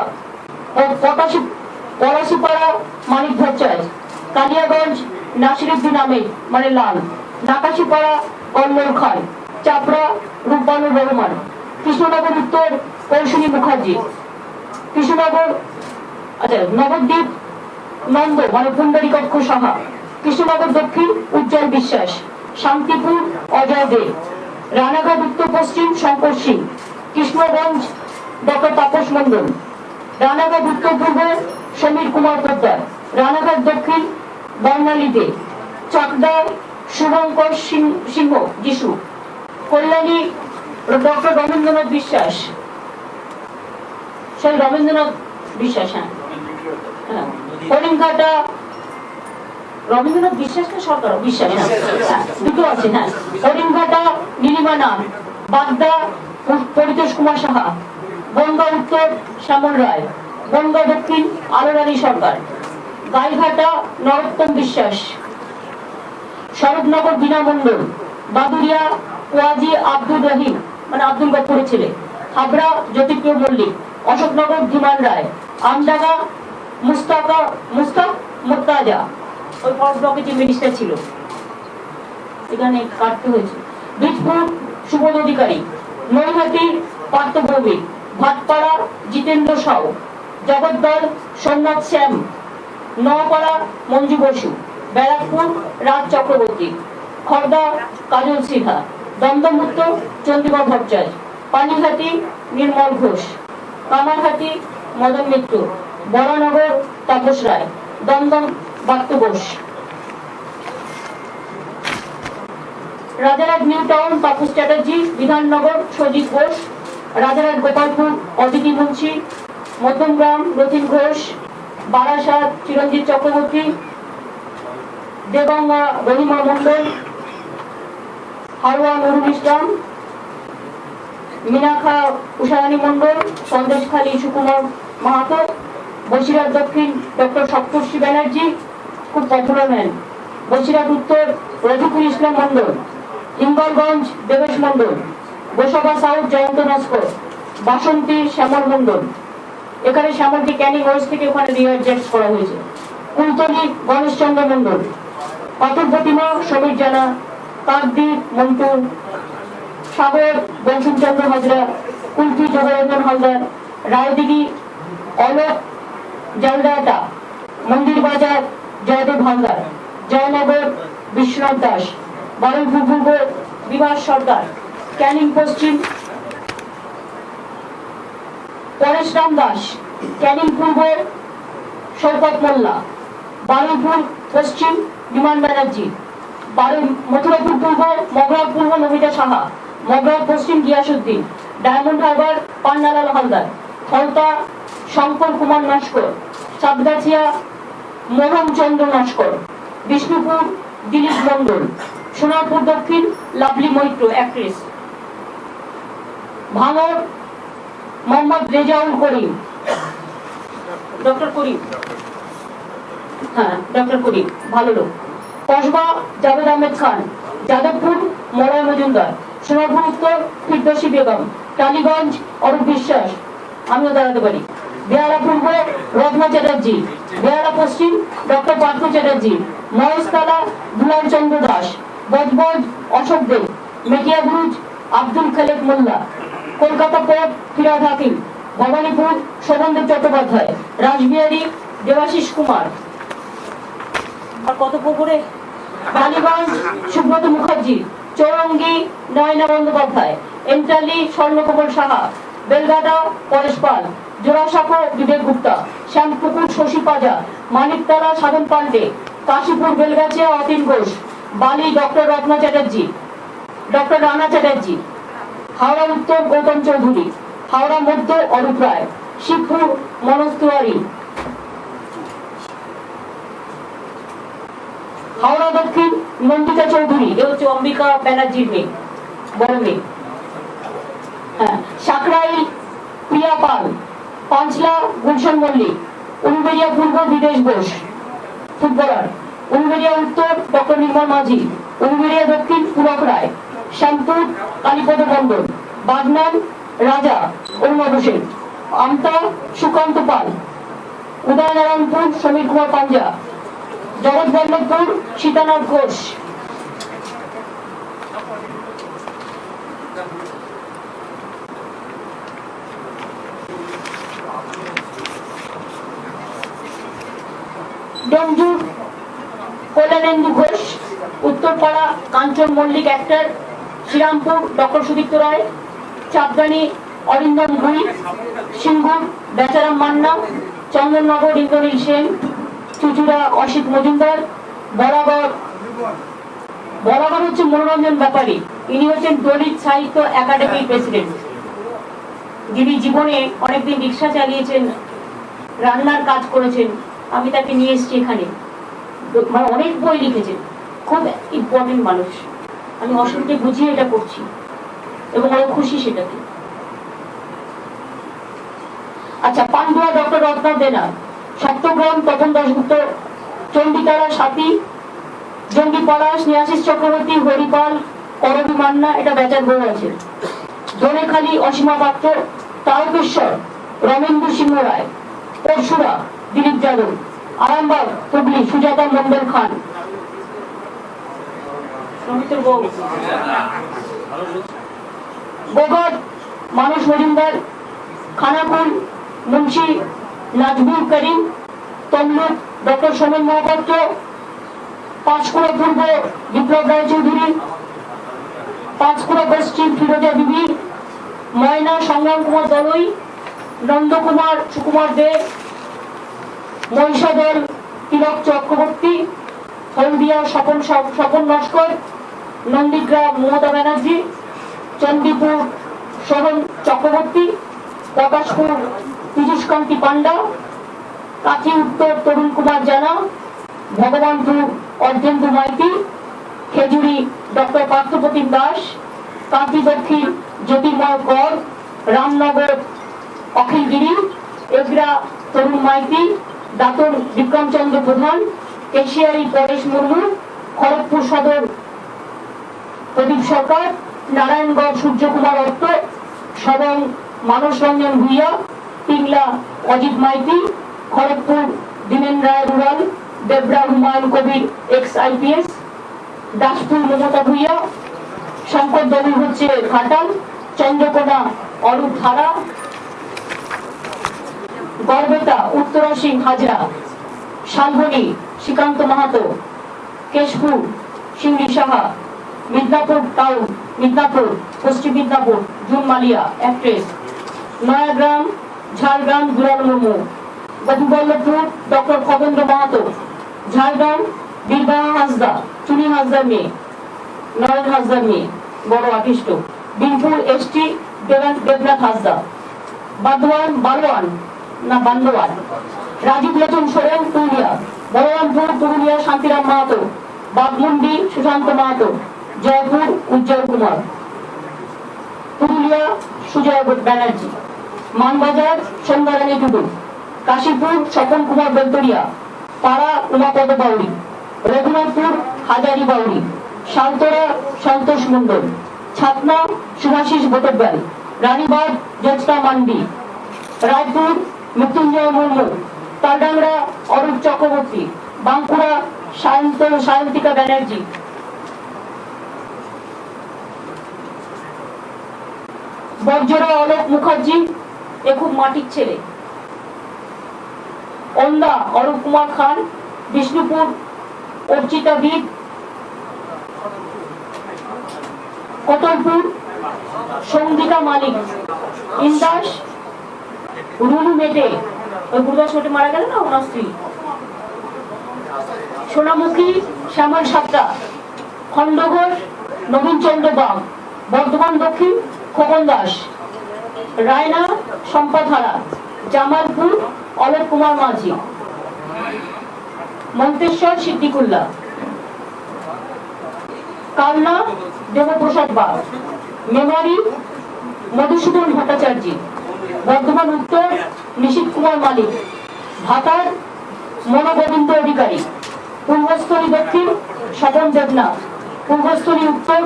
পলাশিপাড়া মানিক ভট্টাচার্য, কালিয়াগঞ্জ নাসিরুদ্দিন আহমেদ মানে লাল, নাকাশিপাড়া কল্লোল খান, চাপড়া রূপবানুর রহমান, কৃষ্ণনগর উত্তর কৌশলী মুখার্জি, কৃষ্ণনগর নবদ্বীপ নন্দ মানে পুন্ডরী কক্ষ সাহা, কৃষ্ণনগর দক্ষিণ উজ্জ্বল বিশ্বাস, শান্তিপুর অজয় দে, রানাঘাট উত্তর পশ্চিম শঙ্কর সিং, কৃষ্ণগঞ্জ ডক্টর তাপস মন্ডল, রানাঘাট উত্তর পূর্ব সমীর কুমার পোদ্দার, রানাঘাট দক্ষিণ বর্ণালী দে, চাকদা শুভঙ্কর সিংহ যিশু, কল্যাণী ডক্টর রবীন্দ্রনাথ বিশ্বাস, সেই রবীন্দ্রনাথ বিশ্বাস, হ্যাঁ, করিমঘাটা রবীন্দ্রনাথ বিশ্বাস না সরকার বিশ্বাস, হ্যাঁ দুটো আছে, হ্যাঁ, করিমঘাটা নীলিমা নাম, বাগদা পরিতোষ কুমার সাহা, বনগাঁ উত্তর শ্যামল রায়, বনগাঁ দক্ষিণ আলোরানী সরকার, গাইঘাটা নরোত্তম বিশ্বাস, শরৎনগর বিনা মন্ডল, বাদুরিয়া ওয়াজি আব্দুর রহিম মানে আব্দুল গফুরের ছেলে, হাবড়া জ্যোতিপ্রিয় মল্লিক, অশোকনগর ধীমান রায়, আমডাঙ্গা মুস্তাক মোত্তাজা, ওই ফরেস্ট ব্লকে যে মিনিস্টার ছিল এখানে কাটতে হয়েছে, বীজপুর সুবোধ অধিকারী, নৈহাটি পার্থ ভৌমিক, ভাটপাড়া জিতেন্দ্র সাউ, জগদ্দল সোমনাথ শ্যাম, নোয়াপাড়া মঞ্জু বসু, ব্যারাকপুর রাজ চক্রবর্তী, খড়দা কাজল সিনহা, দমদম উত্তর চন্দ্রিমা ভট্টাচার্য, পানিহাটি নির্মল ঘোষ, কামারহাটি মদন মিত্র, বরানগর তাপস রায়, দমদম বাক্য বোস, রাজারহাট নিউ টাউন তাপস চ্যাটার্জি, বিধাননগর সজিত ঘোষ, রাজারহাট গোপালপুর অদিতি মুন্সি, মধ্যমগ্রাম রতিন ঘোষ, বারাসাত চিরঞ্জিত চক্রবর্তী, দেগঙ্গা রহিমা মন্ডল, হারোয়া নুরুল ইসলাম, মিনাখা উষারানী মন্ডল, সন্দেশখালী সুকুমার মাহাতো, বসিরহাট দক্ষিণ ডক্টর সপ্তর্ষি ব্যানার্জি খুব পপুলার ম্যান, বসিরহাট উত্তর রফিকুল ইসলাম মন্ডল, হিঙ্গলগঞ্জ দেবেশ মন্ডল, গোসাবা সাউথ জয়ন্ত নস্কর, বাসন্তী শ্যামল মন্ডল, এখানে শ্যামলকে ক্যানিং ওয়েস্ট থেকে ওখানে রিঅ্যাডজাস্ট করা হয়েছে, কুলতলি গণেশচন্দ্র মন্ডল, পাথর প্রতিমা সমীর জানা, কাকদ্বীপ মন্টু, সাগর বংশীচন্দ্র হাজরা, কুলফি যোগরঞ্জন হালদার, রায়দিঘি অলোক জালদাটা, মন্দির বাজার জয়দেব হালদার, জয়নগর বিশ্বনাথ দাস, বারুইপুর পূর্ব বিভাস সর্দার, ক্যানিং পশ্চিম পরেশরাম দাস, ক্যানিং পূর্ব শওকত মোল্লা, বারুইপুর পশ্চিম বিমান ব্যানার্জি, মথুরাপুর পূর্ব মগরাব পূর্ব নমিতা সাহা, মগরাব পশ্চিম গিয়াসুদ্দিন, ডায়মন্ড হারবার পান্নালাল হালদার, ফলতা শঙ্কর কুমার নস্কর, সাতগাছিয়া মোহনচন্দ্র নস্কর, বিষ্ণুপুর দিলীপ মন্ডল, সোনারপুর দক্ষিণ লাভলি মৈত্র অ্যাক্ট্রেস, ভাঙর মোহাম্মদ রেজাউল করিম, ডক্টর করিম, হ্যাঁ ডক্টর করিম ভালো লোক, কসবা জাভেদ আহমেদ খান, যাদবপুর মলয় মজুমদার, সোনারপুর উত্তর ফিরদৌসী বেগম, টালিগঞ্জ অরূপ বিশ্বাস, আমিও দাঁড়াতে পারি, বেহারা পূর্ব রত্না চ্যাটার্জি, বেহারা পশ্চিম ডক্টর পার্থ চ্যাটার্জি, মহেশতলা দুলাল চন্দ্র দাস, বজবজ অশোক দেব, মেটিয়াবুরুজ আব্দুল খালেক মোল্লা, কলকাতা পোর্ট ফিরাদ হাকিম, ভবানীপুর শোভনদেব চট্টোপাধ্যায়, রাসবিহারী দেবাশিস কুমার, আর কত পুকুরে বালিগঞ্জ সুব্রত মুখার্জি, চৌরঙ্গি নয়না বন্দ্যোপাধ্যায়, এমটালি স্বর্ণকমল সাহা, বেলগাটা পরেশ পাল, জোড়াসাঁকো বিবেক গুপ্তা, শ্যামপুকুর শশী পাজা, মানিকতলা সাধন পান্ডে, কাশীপুর বেলগাছিয়া অতীন ঘোষ, বালি ডক্টর রত্না চ্যাটার্জি, ডক্টর রানা চ্যাটার্জি, হাওড়া উত্তর গৌতম চৌধুরী, হাওড়া মধ্য অরূপ রায়, শিবপুর মনোজ তিওয়ারি, হাওড়া দক্ষিণ নন্দিতা চৌধুরী, এ হচ্ছে অম্বিকা ব্যানার্জির মেয়ে, বড় মেয়ে। হ্যাঁ, সাকরাইল প্রিয়া পাল, পাঁচলা গুলশন মল্লিক, উলুবেড়িয়া পূর্ব বিদেশ ঘোষ ফুটবলার, উলুবেড়িয়া উত্তর ডক্টর নির্মল মাঝি, উলুবেড়িয়া দক্ষিণ পুলক রায়, শ্যামপুর কালীপদ মন্ডল, বাগনান রাজা অরুণা হোসেন, আমতা সুকান্ত পাল, উদয়নারায়ণপুর সমীর কুমার পাঞ্জা, জগৎবল্লভপুর সীতানাথ ঘোষ। ডমজুর কল্যাণেন্দু ঘোষ, উত্তরপাড়া কাঞ্চন মল্লিক অ্যাক্টর, শ্রীরামপুর ডক্টর সুদীপ্ত রায়, চাঁদরানী অরিন্দম ভুই, সিংহুর বেচারাম মান্না, চন্দননগর ইন্দ্রনীল সেন, চুচুড়া অসিত মজুমদার, বরাবর হচ্ছে মনোরঞ্জন ব্যাপারী, ইনি হচ্ছেন দলিত সাহিত্য একাডেমির প্রেসিডেন্ট, যিনি জীবনে অনেকদিন রিক্সা চালিয়েছেন, রান্নার কাজ করেছেন। আমি তাকে নিয়ে এসেছি এখানে, মানে অনেক বই লিখেছেন, খুব ইম্পর্টেন্ট মানুষ। আমি অসুবিধে বুঝিয়ে এটা করছি এবং আরো খুশি সেটাতে। আচ্ছা, পান্ডুয়া ডক্টর রত্না দেনা, সপ্তগ্রাম তপন দাশগুপ্ত, চণ্ডীতলা সাথী, জঙ্গিপাড়া স্নেহাশিস চক্রবর্তী, হরিপাল, করবী মান্না, এটা বেচার বই আছে। দোনেখালি অসীমা পাত্র, তারকেশ্বর রমেন্দ্র সিংহ রায়, পরশুরা দিলীপ যাদব, আরামবাগ হুগলি সুজাতা মন্ডল খান, গোগট মানুষ মজুমদার, খানাকুল মুন্সি নাজবুল করিম, তমলুক ডক্টর সোমেন মহাপাত্র, পাঁচকুড়া পূর্ব বিপ্লব রায় চৌধুরী, পাঁচকুড়া পশ্চিম ফিরোজা বিবি, ময়না সংগ্রাম কুমার দলই, নন্দকুমার সুকুমার দে, মহিষাদল তিলক চক্রবর্তী, হলদিয়া স্বপন নস্কর, নন্দীগ্রাম মমতা ব্যানার্জি, চণ্ডীপুর শোভন চক্রবর্তী, প্রকাশপুর পীযুষকান্তি পান্ডা, কাঁথি উত্তর তরুণ কুমার জানা, ভগবানপুর অর্জেন্দু মাইতি, খেজুরি ডক্টর পার্থপ্রতিম দাস, কাঁথি দক্ষিণ জ্যোতির্ময় কর, রামনগর অখিল গিরি, এগরা তরুণ মাইতি, দাতন বিক্রমচন্দ্র প্রধান, কেশিয়ারি পরেশ মুর্মু, খড়গপুর সদর প্রদীপ সরকার, নারায়ণগড় সূর্যকুমার অট্ট, সবং মানস রঞ্জন ভূঁইয়া, পিংলা অজিত মাইতি, খড়গপুর দীনেন রায় rural, Debra Humayun Kabir x IPS, Daspur Mamata Bhuiyan, Shankar দলু হচ্ছে ঘাটাল, চন্দ্রকোনা অরূপ ধারা, গড়বেতা উত্তরা সিং হাজরা, শালবনী শ্রীকান্ত মাহাতো, কেশপুর শিউলি সাহা, মিদনাপুর টাউন মিদনাপুর পশ্চিম মিদনাপুর জুন মালিয়া অ্যাক্ট্রেস, নয়াগ্রাম ঝাড়গ্রাম দুলাল মুর্মু, গোপীবল্লভপুর ডক্টর খগেন্দ্র মাহাতো, ঝাড়গ্রাম বীরবাহা হাসদা চুনি হাসদার মেয়ে, নয়ন হাসদার মেয়ে, বড় আর্টিস্ট, বিনপুর ST দেবনাথ হাসদা, বান্দোয়ান রাজীব লোচন সোরেন পুরুলিয়া, বলরামপুর পুরুলিয়া শান্তিরাম মাহাতো, বাগমুন্ডি সুশান্ত মাহাতো, জয়পুর উজ্জ্বল কুমার, পুরুলিয়া সুজয় ব্যানার্জি, মানবাজার সন্ধ্যারানী টুডু, কাশীপুর স্বপন কুমার বেলতরিয়া, পাড়া উমাপদ বাউরি, রঘুনাথপুর হাজারি বাউরি, শালতোরা সন্তোষ মন্ডল, ছাতনা সুভাষিস বটব্যাল, রানীবাগ জ্যোৎস্না মান্ডি, রায়পুর মৃত্যুঞ্জয় মুর্মু, তালডাংরা অরূপ চক্রবর্তী, বাঁকুড়া সায়ন্তিকা ব্যানার্জি, বর্জরা অলোক মুখার্জি, এ খুব মাটির ছেলে, ওন্দা অরূপ কুমার খান, বিষ্ণুপুর অর্চিতা বিদ, কতলপুর সঙ্গীতা মালিক, ইন্দাস রুলু মেটে, ওই গুরুদাস মেটে মারা গেল না ওনার স্ত্রী, সোনামুখী শ্যামল সাতটা, খণ্ডঘোষ নবীন চন্দ্র বাগ, বর্ধমান দক্ষিণ খোকন দাস, রায়না সম্পাধারা, জামালপুর অলোক কুমার মাঝি, মন্তেশ্বর সিদ্দিকুল্লাহ, কালনা দেবপ্রসাদ বাগ, মেমারি মধুসূদন ভট্টাচার্য, বর্ধমান উত্তর নিশীথ কুমার মালিক, ভাতার মনোগোবিন্দ অধিকারী, পূর্বস্থলী দক্ষিণ স্বপন দেবনাথ, পূর্বস্থলী উত্তর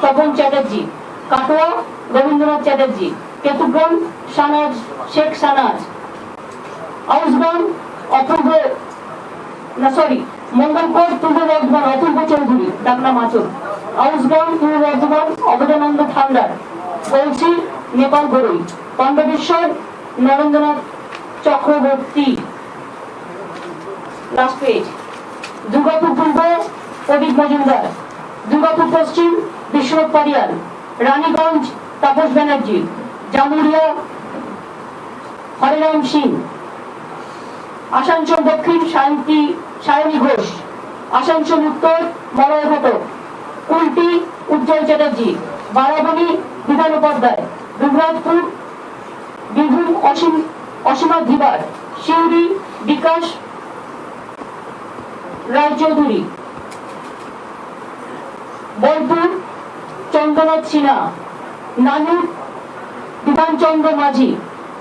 তপন চ্যাটার্জি, কাটোয়া রবীন্দ্রনাথ চ্যাটার্জি, কেতুগ্রাম সানাজ শেখ সানাজ, আউসবান অপূর্ব মঙ্গলকোট পূর্ব বর্ধমান অপূর্ব চৌধুরী ডাকনাম আচল, আউসগ্রাম পূর্ব বর্ধমান অবদানন্দ ঠান্ডার, বলছি নেপাল গড়ই, পাণ্ডবেশ্বর নরেন্দ্রনাথ চক্রবর্তী। Last page. দুর্গাপুর পূর্ব প্রদীপ মজুমদার, দুর্গাপুর পশ্চিম বিশ্বনাথ পারিয়াল, রানীগঞ্জ তাপস ব্যানার্জি, জামুরিয়া হরিরাম সিং, আসানসোল দক্ষিণ সায়নী ঘোষ, আসানসোল উত্তর মলয় ঘটক, কুলটি উজ্জ্বল চ্যাটার্জি, বারাবণী বিধান উপাধ্যায়, দুর্গাপুর বীরভূম অসীমা ধিবার, শিউরি বিকাশ রায়চৌধুরী, বোলপুর চন্দ্রনাথ সিনহা, নানুর বিধানচন্দ্র মাঝি,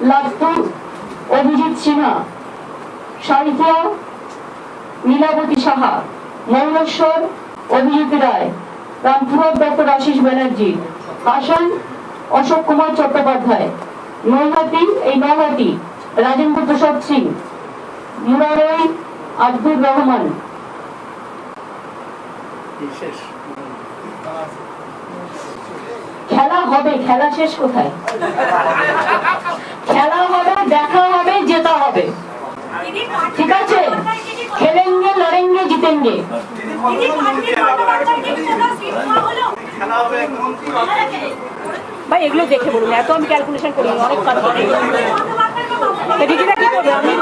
লাভপুর অভিজিৎ সিনহা, সারিফিয়া নীলাবতী সাহা, মৌলেশ্বর অভিজিৎ রায়, রামপুরহাট ডক্টর আশিস ব্যানার্জি, আসাম অশোক কুমার চট্টোপাধ্যায়, নৈহাটি রাজেন্দ্র প্রসাদ সিং, মুরারই আব্দুর রহমান। খেলা হবে, খেলা শেষ কোথায়? খেলা হবে, দেখা হবে, জেতা হবে, ঠিক আছে? খেলেঙ্গে লড়েঙ্গে জিতেঙ্গে। ভাই এগুলো দেখে বলুন, এত আমি ক্যালকুলেশন করি অনেক কাজ করি। দিদিরা কি করবে? আমি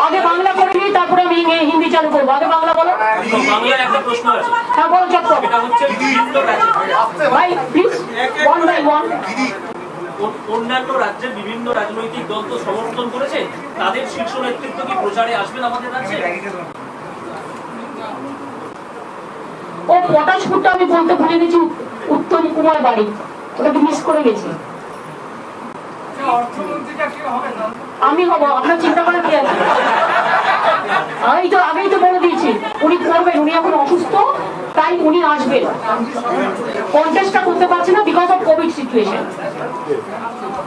আগে বাংলা করে নিই, তারপরে আমি হিন্দি চালু করবো। আগে বাংলা বলো। হ্যাঁ বলো চক্র। ভাই প্লিজ ওয়ান বাই ওয়ান। অন্যান্য রাজ্যের বিভিন্ন রাজনৈতিক দল তো সমর্থন করেছে, তাদের শীর্ষ নেতৃত্ব কি প্রচারে আসবেন আমাদের রাজ্যে? ও পটাশপুরটা আমি বলতে ভুলে গেছি, উত্তম কুমার বাড়ি, ওটাকে মিস করে গেছি। আমি হব, আপনার চিন্তা করার কি আছে? আগেই তো বলে দিয়েছি উনি করবেন, উনি এখন অসুস্থ, তাই উনি আসবেন। কন্টেস্টটা করতে পারছে না বিকজ অফ কোভিড সিচুয়েশন।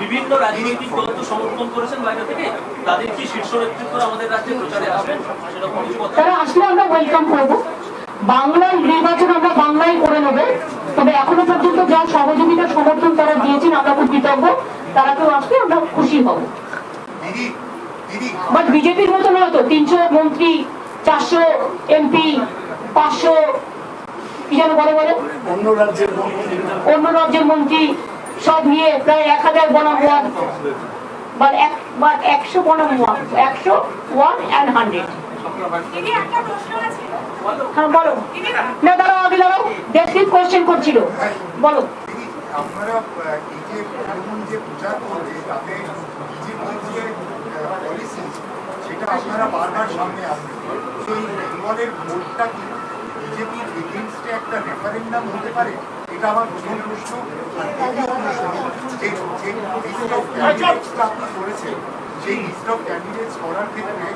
বিভিন্ন রাজনৈতিক দল তো সমর্থন করেছেন বাইরে থেকে, তাদের কি শীর্ষ নেতৃত্ব আমাদের রাজ্যে প্রচারে আসবেন? সেরকম কিছু কথা তারা আসলে আমরা ওয়েলকাম করবো। বাংলার নির্বাচন আমরা বাংলায় করে নেব, তবে এখনো পর্যন্ত যা সহযোগিতা সমর্থন তারা দিয়েছেন আমরা খুব কৃতজ্ঞ। তারা কেউ আসলে আমরা খুশি হব। বাট বিজেপির মতো নয় তো, 300 মন্ত্রী, 400 এমপি, 500 কি যেন বলে অন্য রাজ্যের মন্ত্রী সব নিয়ে প্রায় 1000 বনাম 1 বা 100 বনাম 1, 100 1 and 100। হ্যাঁ বলো। না দাঁড়াও, আগে দাঁড়াও, ডেসক্রিপ কোয়েশ্চেন করছিল, বলো। আপনারা এই যে প্রধানমন্ত্রী যে প্রচার করবে তাতে বিজেপির যে পলিসি সেটা আপনারা বারবার সামনে আসবে। সেই বেঙ্গলের ভোটটা কি বিজেপির এগেইনস্টে একটা রেফারেন্ডাম হতে পারে? এটা আমার প্রথম প্রশ্ন। আর দ্বিতীয় প্রশ্ন, যে লিস্ট অফ ক্যান্ডিডেটসটা আপনি করেছেন, সেই লিস্ট অফ ক্যান্ডিডেটস করার ক্ষেত্রে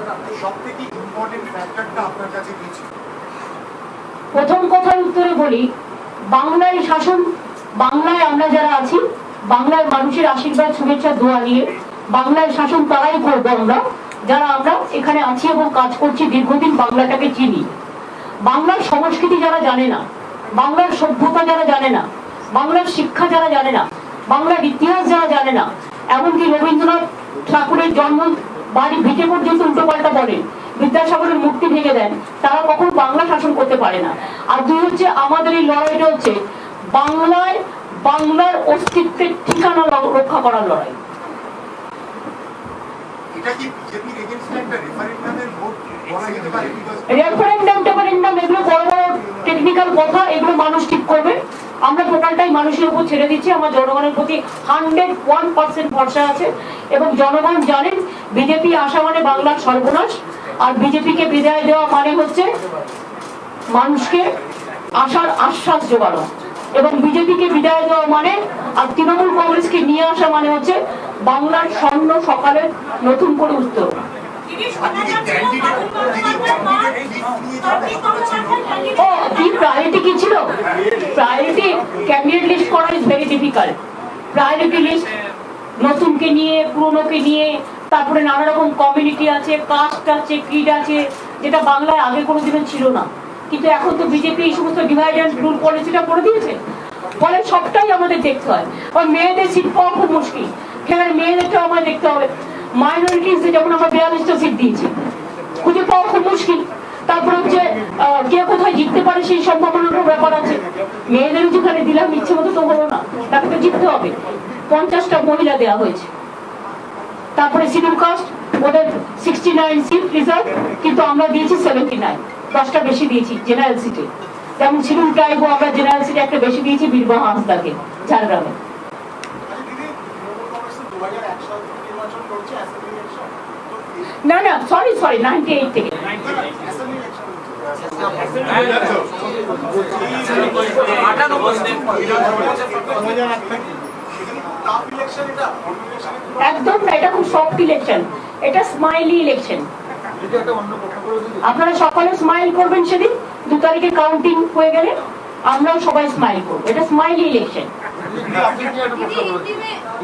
সব থেকে ইম্পর্টেন্ট ফ্যাক্টরটা আপনার কাছে কি ছিল? প্রথম কথার উত্তরে বলি, বাংলায় শাসন, বাংলায় আমরা যারা আছি, বাংলার মানুষের আশীর্বাদ শুভেচ্ছা দোয়া নিয়ে বাংলার শাসন তারাই করবো আমরা, যারা আমরা এখানে আছি এবং কাজ করছি দীর্ঘদিন, বাংলাটাকে চিনি। বাংলার সংস্কৃতি যারা জানে না, বাংলার সভ্যতা যারা জানে না, বাংলার শিক্ষা যারা জানে না, বাংলার ইতিহাস যারা জানে না, এমনকি রবীন্দ্রনাথ ঠাকুরের জন্ম বাড়ি ভিটে পর্যন্ত উল্টোপাল্টা বলেন, বিদ্যাসাগরের মূর্তি ভেঙে দেন, তারা কখন বাংলা শাসন করতে পারে না। আর দুই হচ্ছে, আমাদের এই লড়াইটা হচ্ছে বাংলায় বাংলার অস্তিত্বের ঠিকানা রক্ষা করার লড়াই। এটা কি বিজেপির এগেইনস্ট একটা রেফারেন্ডামের ভোট বলা যেতে পারে? রেফারেন্ডাম এগুলো বড় বড় টেকনিক্যাল কথা, এগুলো মানুষ ঠিক করবে। আমরা টোটালটাই মানুষের উপর ছেড়ে দিচ্ছি। আমার জনগণের প্রতি 101% ভরসা আছে এবং জনগণ জানেন বিজেপি আসা মানে বাংলার সর্বনাশ, আর বিজেপিকে বিদায় দেওয়া মানে হচ্ছে মানুষকে আসার আশ্বাস জোগানো, এবং বিজেপিকে বিদায় দেওয়া মানে আর তৃণমূল কংগ্রেসকে নিয়ে আসা মানে হচ্ছে বাংলার স্বর্ণ সকালের নতুন করে উত্তর। ও কি প্রায়োরিটি কি ছিল? প্রায়োরিটি ক্যাবিনেট লিস্ট করা is very difficult. Priority list নতুনকে নিয়ে পুরনোকে নিয়ে, তারপরে নানা রকম কমিউনিটি আছে, কাস্ট আছে, ক্রিড আছে, যেটা বাংলায় আগে কোনোদিনও ছিল না। কিন্তু এখন তো বিজেপি এই সমস্ত ডিভাইড অ্যান্ড রুল পলিসিটা করে দিয়েছে, ফলে সবটাই আমাদের দেখতে হয়। আর মেয়েদের সিট পাওয়া খুব মুশকিল, সেখানে মেয়েদেরটাও আমাদের দেখতে হবে। মাইনরিটিস যেমন আমরা 42টা সিট দিয়েছি, খুঁজে পাওয়া খুব মুশকিল। তারপরে হচ্ছে কে কোথায় জিততে পারে সেই সম্ভাবনার ব্যাপার আছে। মেয়েদেরও যেখানে দিলাম ইচ্ছে মতো তো হলো না, তাকে তো জিততে হবে। 50টা মহিলা দেওয়া হয়েছে। তারপরে শিডিউল কাস্ট ওদের 69 সিট রিজার্ভ, কিন্তু আমরা দিয়েছি 79, 10টা বেশি দিয়েছি জেনারেল সিটে। যেমন শিডিউল ট্রাইবও আমরা জেনারেল সিটে একটা বেশি দিয়েছি বীরবাহা হাঁসদাকে ঝাড়গ্রামে। না না সরি 98 থেকে। একদম না, এটা খুব সফট ইলেকশন, এটা স্মাইলি ইলেকশন। আপনারা সকালে স্মাইল করবেন সেদিন 2 তারিখে কাউন্টিং হয়ে গেলে আমরাও সবাই স্মাইল করবো। এটা স্মাইলি ইলেকশন।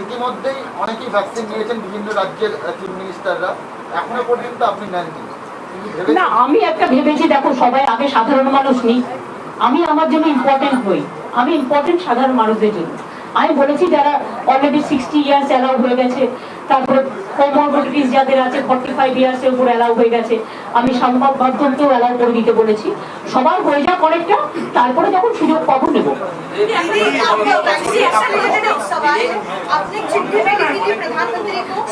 ইতিমধ্যেই অনেকেই ভ্যাকসিন নিয়েছেন বিভিন্ন রাজ্যের চিফ মিনিস্টাররা, এখনো পর্যন্ত আপনি নেননি? না, আমি একটা ভেবেছি, দেখো সবাই আগে সাধারণ মানুষ নেই, আমি আমার জন্য ইম্পর্টেন্ট হই, আমি ইম্পর্টেন্ট সাধারণ মানুষদের জন্য। আমি বলেছি যারা অলরেডি 60 ইয়ার্স অ্যালাউ হয়ে গেছে, তারপরে কোমরবিডিটিস যাদের আছে 45 ইয়ার্সের উপর অ্যালাউ হয়ে গেছে, আমি সংবাদ মাধ্যমকেও অ্যালাউ করে দিতে বলেছি। সবার হয়ে যাক অনেকটা, তারপরে যখন সুযোগ পাবো নেব।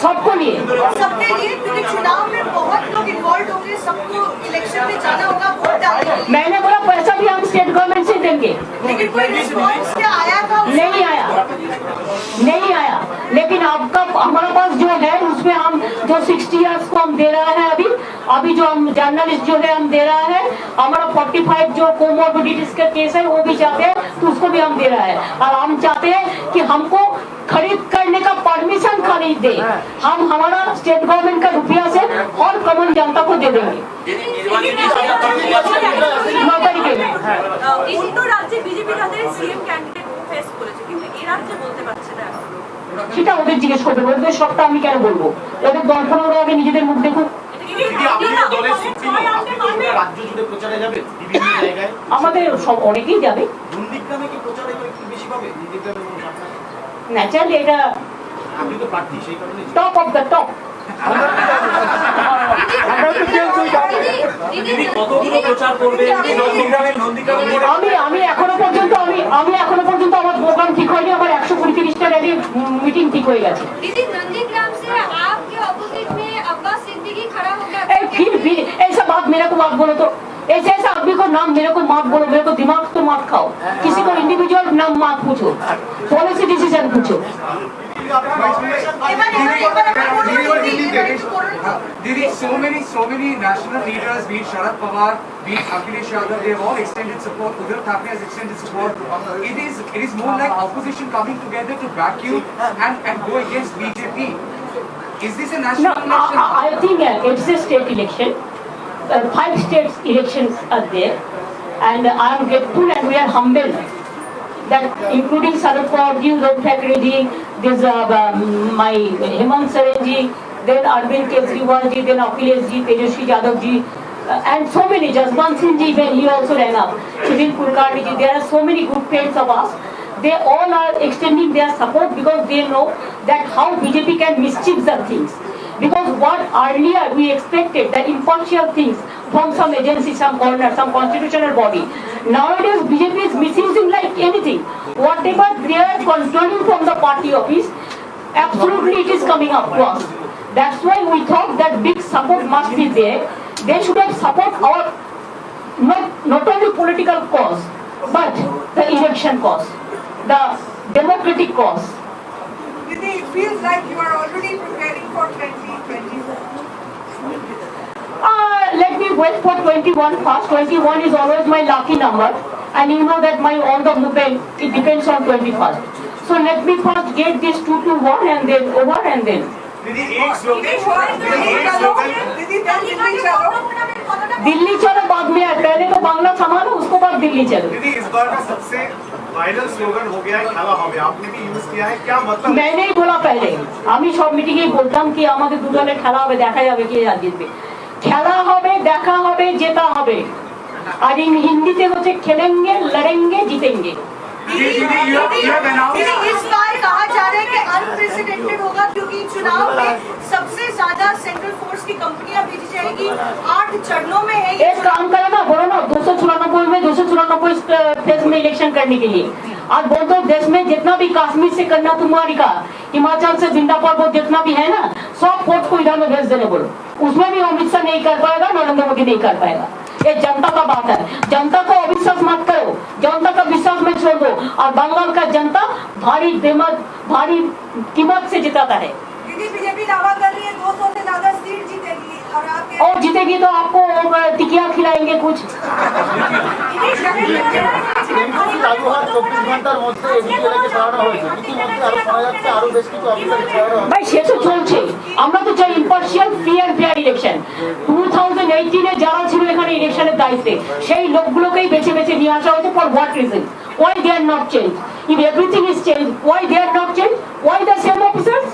सबको लिए सबके लिए, क्योंकि चुनाव में बहुत लोग इन्वॉल्व होंगे, सबको इलेक्शन में जाना होगा वोट डालने। मैंने बोला पैसा भी हम स्टेट गवर्नमेंट से देंगे, लेकिन कोई रिस्पॉन्स क्या आया था? नहीं आया, नहीं आया। लेकिन आपका हमारे पास जो है उसमें हम जो 60 इयर्स को हम दे रहा है, अभी जो हम जर्नलिस्ट जो है हम दे रहा है, हमारा 45 जो कोमोर्बिडिटीज का केस है वो भी चाहते हैं तो उसको भी हम दे रहा है। और हम चाहते हैं कि हमको खरीद करने का परमिशन खरीद दे, हम हमारा स्टेट गवर्नमेंट का रुपया से और कॉमन जनता को दे देंगे। দুটো রাজ্যে বিজেপি তাদের সিএম ক্যান্ডিডেট ফেস করেছে, কিন্তু এই রাজ্যে বলতে পারছে না। সেটা ওদের জিজ্ঞেস করবেন, ওদের সবটা আমি কেন বলবো? ওদের দর্শন ওরা আগে নিজেদের মুখ দেখুন। আমাদের সব অনেকেই যাবে, ন্যাচারালি এটা টপ অফ দ্য টপ। আমি এখনো পর্যন্ত আমার প্রোগ্রাম ঠিক হয়নি, আমার 120-130টা রেডি মিটিং ঠিক হয়ে গেছে। दीदी नंदीग्राम से आपके अपोजिट में अब्बास सिद्दीकी खड़ा हो गया। फिर ऐसा बात मेरे को मत बोलो, तो ऐसे आदमी को नाम मेरे को मत बोलो, मेरे को दिमाग तो मत खाओ। किसी को इंडिविजुअल नाम मत पूछो, पॉलिसी डिसीजन पूछो। Didi, so many national leaders, be it Sharad Pawar, be it Akhilesh Yadav, they have all extended support. Uddhav Thackeray has extended support. It is more like opposition coming together to back you and go against BJP. Is this a No, national election? I think it's a state election. 5 states elections are there, and I am grateful and we are humbled that including Sharad Pawar ji, Uddhav Thackeray ji, this my Hemant Soren ji, then Arvind Kejriwal ji, then Akhilesh ji, Tejaswi Yadav ji, and so many, Jaswant Singh ji, when he also ran up, Sudhir Kulkarni ji, there are so many good friends of us. They all are extending their support because they know that how BJP can mischief the things. Because what earlier we expected, that impartial things, from some agency, some corner, some constitutional body. Nowadays, BJP is misusing like anything. Whatever they are controlling from the party office, absolutely it is coming up to us. That's why we thought that big support must be there. They should have support our not only political cause, but the election cause, the democratic cause. Didi, it feels like you are already preparing for 2024. Let me wait for 21 first. 21 is always my lucky number, and you know that my on the movement, it depends on 21st. So let me first get this 2 to 1 and then over and then. दीदी एक slogan दीदी दिल्ली चलो दिल्ली चलो बाद में है, पहले तो बांग्ला संभालो, उसको बाद दिल्ली चलो। दीदी इस बार का सबसे वायरल स्लोगन हो गया है খেলা হবে, आपने भी यूज किया है, क्या मतलब? मैंने ही बोला पहले, আমি সব মিটিংয়ে বলতাম কি আমাদের দু দলে খেলা হবে, দেখা যাবে কে জিতবে। খেলা হবে, দেখা হবে, জেতা হবে। আর হিন্দিতে হচ্ছে খেলেंगे, लड़ेंगे, जीतेंगे। दीदी इस बार कहा जा रहा है कि अनप्रेसिडेंटेड होगा क्योंकि चुनाव में सबसे ज्यादा सेंट्रल फोर्स की कंपनियां भेजी जाएगी, 8 चरणों में है ये। एक काम करो ना, बोलो ना 294 में 294 फेज में इलेक्शन करने के लिए। आज बोल दो देश में जितना भी कश्मीर से कन्याकुमारी का, हिमाचल से जिंदा पर्वत जितना भी है ना, सब फोर्स को इधर में भेज देने बोलो। उसमें भी अमित शाह नहीं कर पाएगा, नरेंद्र मोदी नहीं कर पाएगा। ये जनता का बात है, जनता को अविश्वास मत करो, जनता का विश्वास में छोड़ दो। और बंगाल का जनता भारी कीमत से जिताता है। दीदी बीजेपी दावा कर रही है 200 से ज्यादा सीट जीतेगी और आप और जीतेगी तो आपको टिकिया खिलाएंगे कुछ। এমনকি রাজুহাট 24 ঘন্টার মধ্যে এদিকে সরানো হয়েছে, ইতিমধ্যে আরো শোনা যাচ্ছে আরো বেশ কিছু অফিসার সরানো হবে। ভাই সে তো চলছে, আমরা তো চাই impartial free and fair election. 2018 এ যারা ছিল এখানে ইলেকশনের দায়িত্বে, সেই লোকগুলোকেই বেছে বেছে নিয়ে আসা হয়েছে। For what reason? Why they are not changed? If everything is changed, why they are not changed? Why the same officers?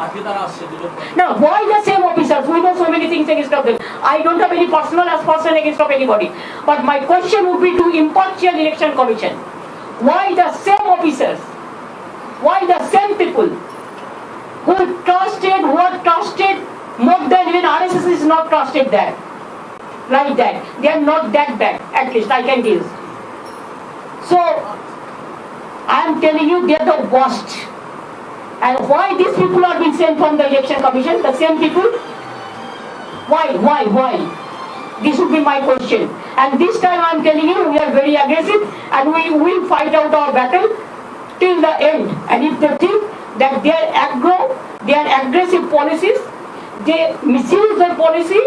আজকে তারা আসছে দুজন। No, why the same officers? We know so many things against of them. I don't have any personal aspersion against of anybody. But my question would be to impartial election commission. Why the same officers? Why the same people who are trusted more than even RSS is not trusted that? Like that. They are not that bad. At least I can tell. So, I am telling you they are the worst. And why these people are being sent from the election commission? The same people? Why? This would be my question. And this time I am telling you we are very aggressive and we will fight out our battle till the end. And if they think that their aggressive policies, they misuse their policy,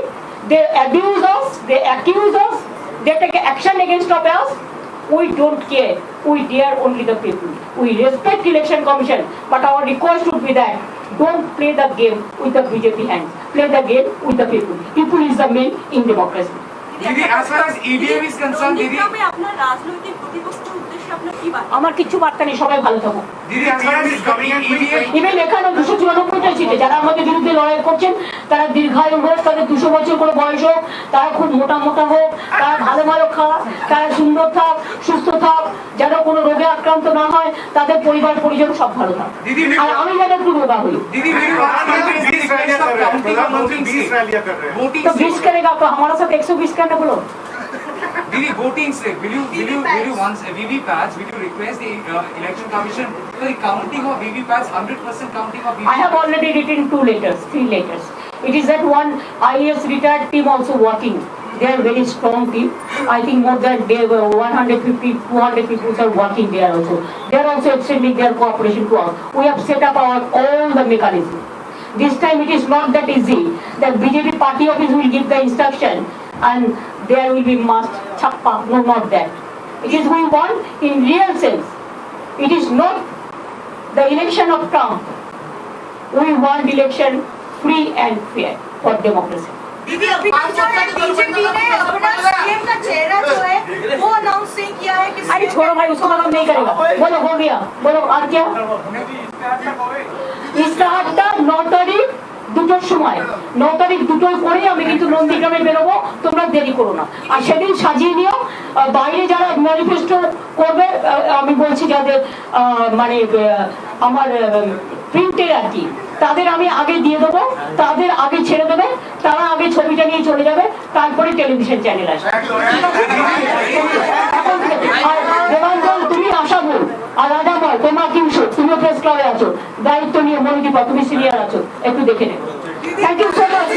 they abuse us, they accuse us, they take action against us, we don't care. We dare only the people. We respect election commission, but our request would be that don't play the game with the BJP hands. Play the game with the people. People is the main in democracy. दीदी as far as EVM is concerned, दीदी আপনার রাজনৈতিক প্রতিপক্ষের উদ্দেশ্যে আপনার কি বার্তা? আমার কিচ্ছু বার্তা নেই, সবাই ভালো থাকুক। दीदी as far as EVM even এখানে 294টা সিটে যারা আমাদের বিরুদ্ধে লড়াই করছেন, তারা দীর্ঘায়ু হোক, তাদের 200 বছর করে বয়স হোক, তারা খুব মোটা হোক, তারা ভালো খাক, তারা সুন্দর থাক, সুস্থ থাক, যেন কোনো রোগে আক্রান্ত না হয়, তাদের পরিবার পরিজন সব ভালো থাক। আর আমি যেন একটু রোগা হই। दीदी मेरी प्रधानमंत्री 20 रैलियां कर रहे हैं। वोटिंग तो 20 करेगा तो हमारे साथ 120 करना बोलो। दीदी voting slip, will you once VVPATs, will you request the election commission for the counting of VVPATs, 100% counting of I VVPATs? have already written 3 letters. It is that one IAS retired team also working. They are very strong team. I think more than they were 150, 200 people are working there also. They are also extending their cooperation to us. We have set up all the mechanisms. This time it is not that easy. The BJP party office will give the instruction and there will be must chappa. No, not that. It is we want in real sense. It is not the election of Trump. We want election free and fair for democracy. दीदी अभी BJP ने अपना CM का चेहरा जो है वो announce नहीं किया है कि अरे छोड़ो भाई, उसको काम नहीं करेगा। बोलो हो गया, बोलो और क्या? ইস্তাহারটা 9 তারিখ 2টোর সময়, 9 তারিখ 2টোয় পরে আমি কিন্তু নন্দীগ্রামে বেরোবো, তোমরা দেরি করো না। আর সেদিন সাজিয়ে নিও, বাইরে যারা ম্যানিফেস্টো করবে আমি বলছি যাদের মানে আমার প্রিন্টের আর কি তাদের আমি আগে দিয়ে দেবো, তাদের আগে ছেড়ে দেবে, তারা আগে ছবিটা নিয়ে চলে যাবে, তারপরে টেলিভিশন চ্যানেল আসবে। আর দেবাঞ্জন তুমি আশাবুল আর রাজাময় তোমরা কিংসু, তুমিও প্রেস ক্লাবে আছো, দায়িত্ব নিয়ে মনিদীপা তুমি সিনিয়র আছো, একটু দেখে নেবে। Thank you so much.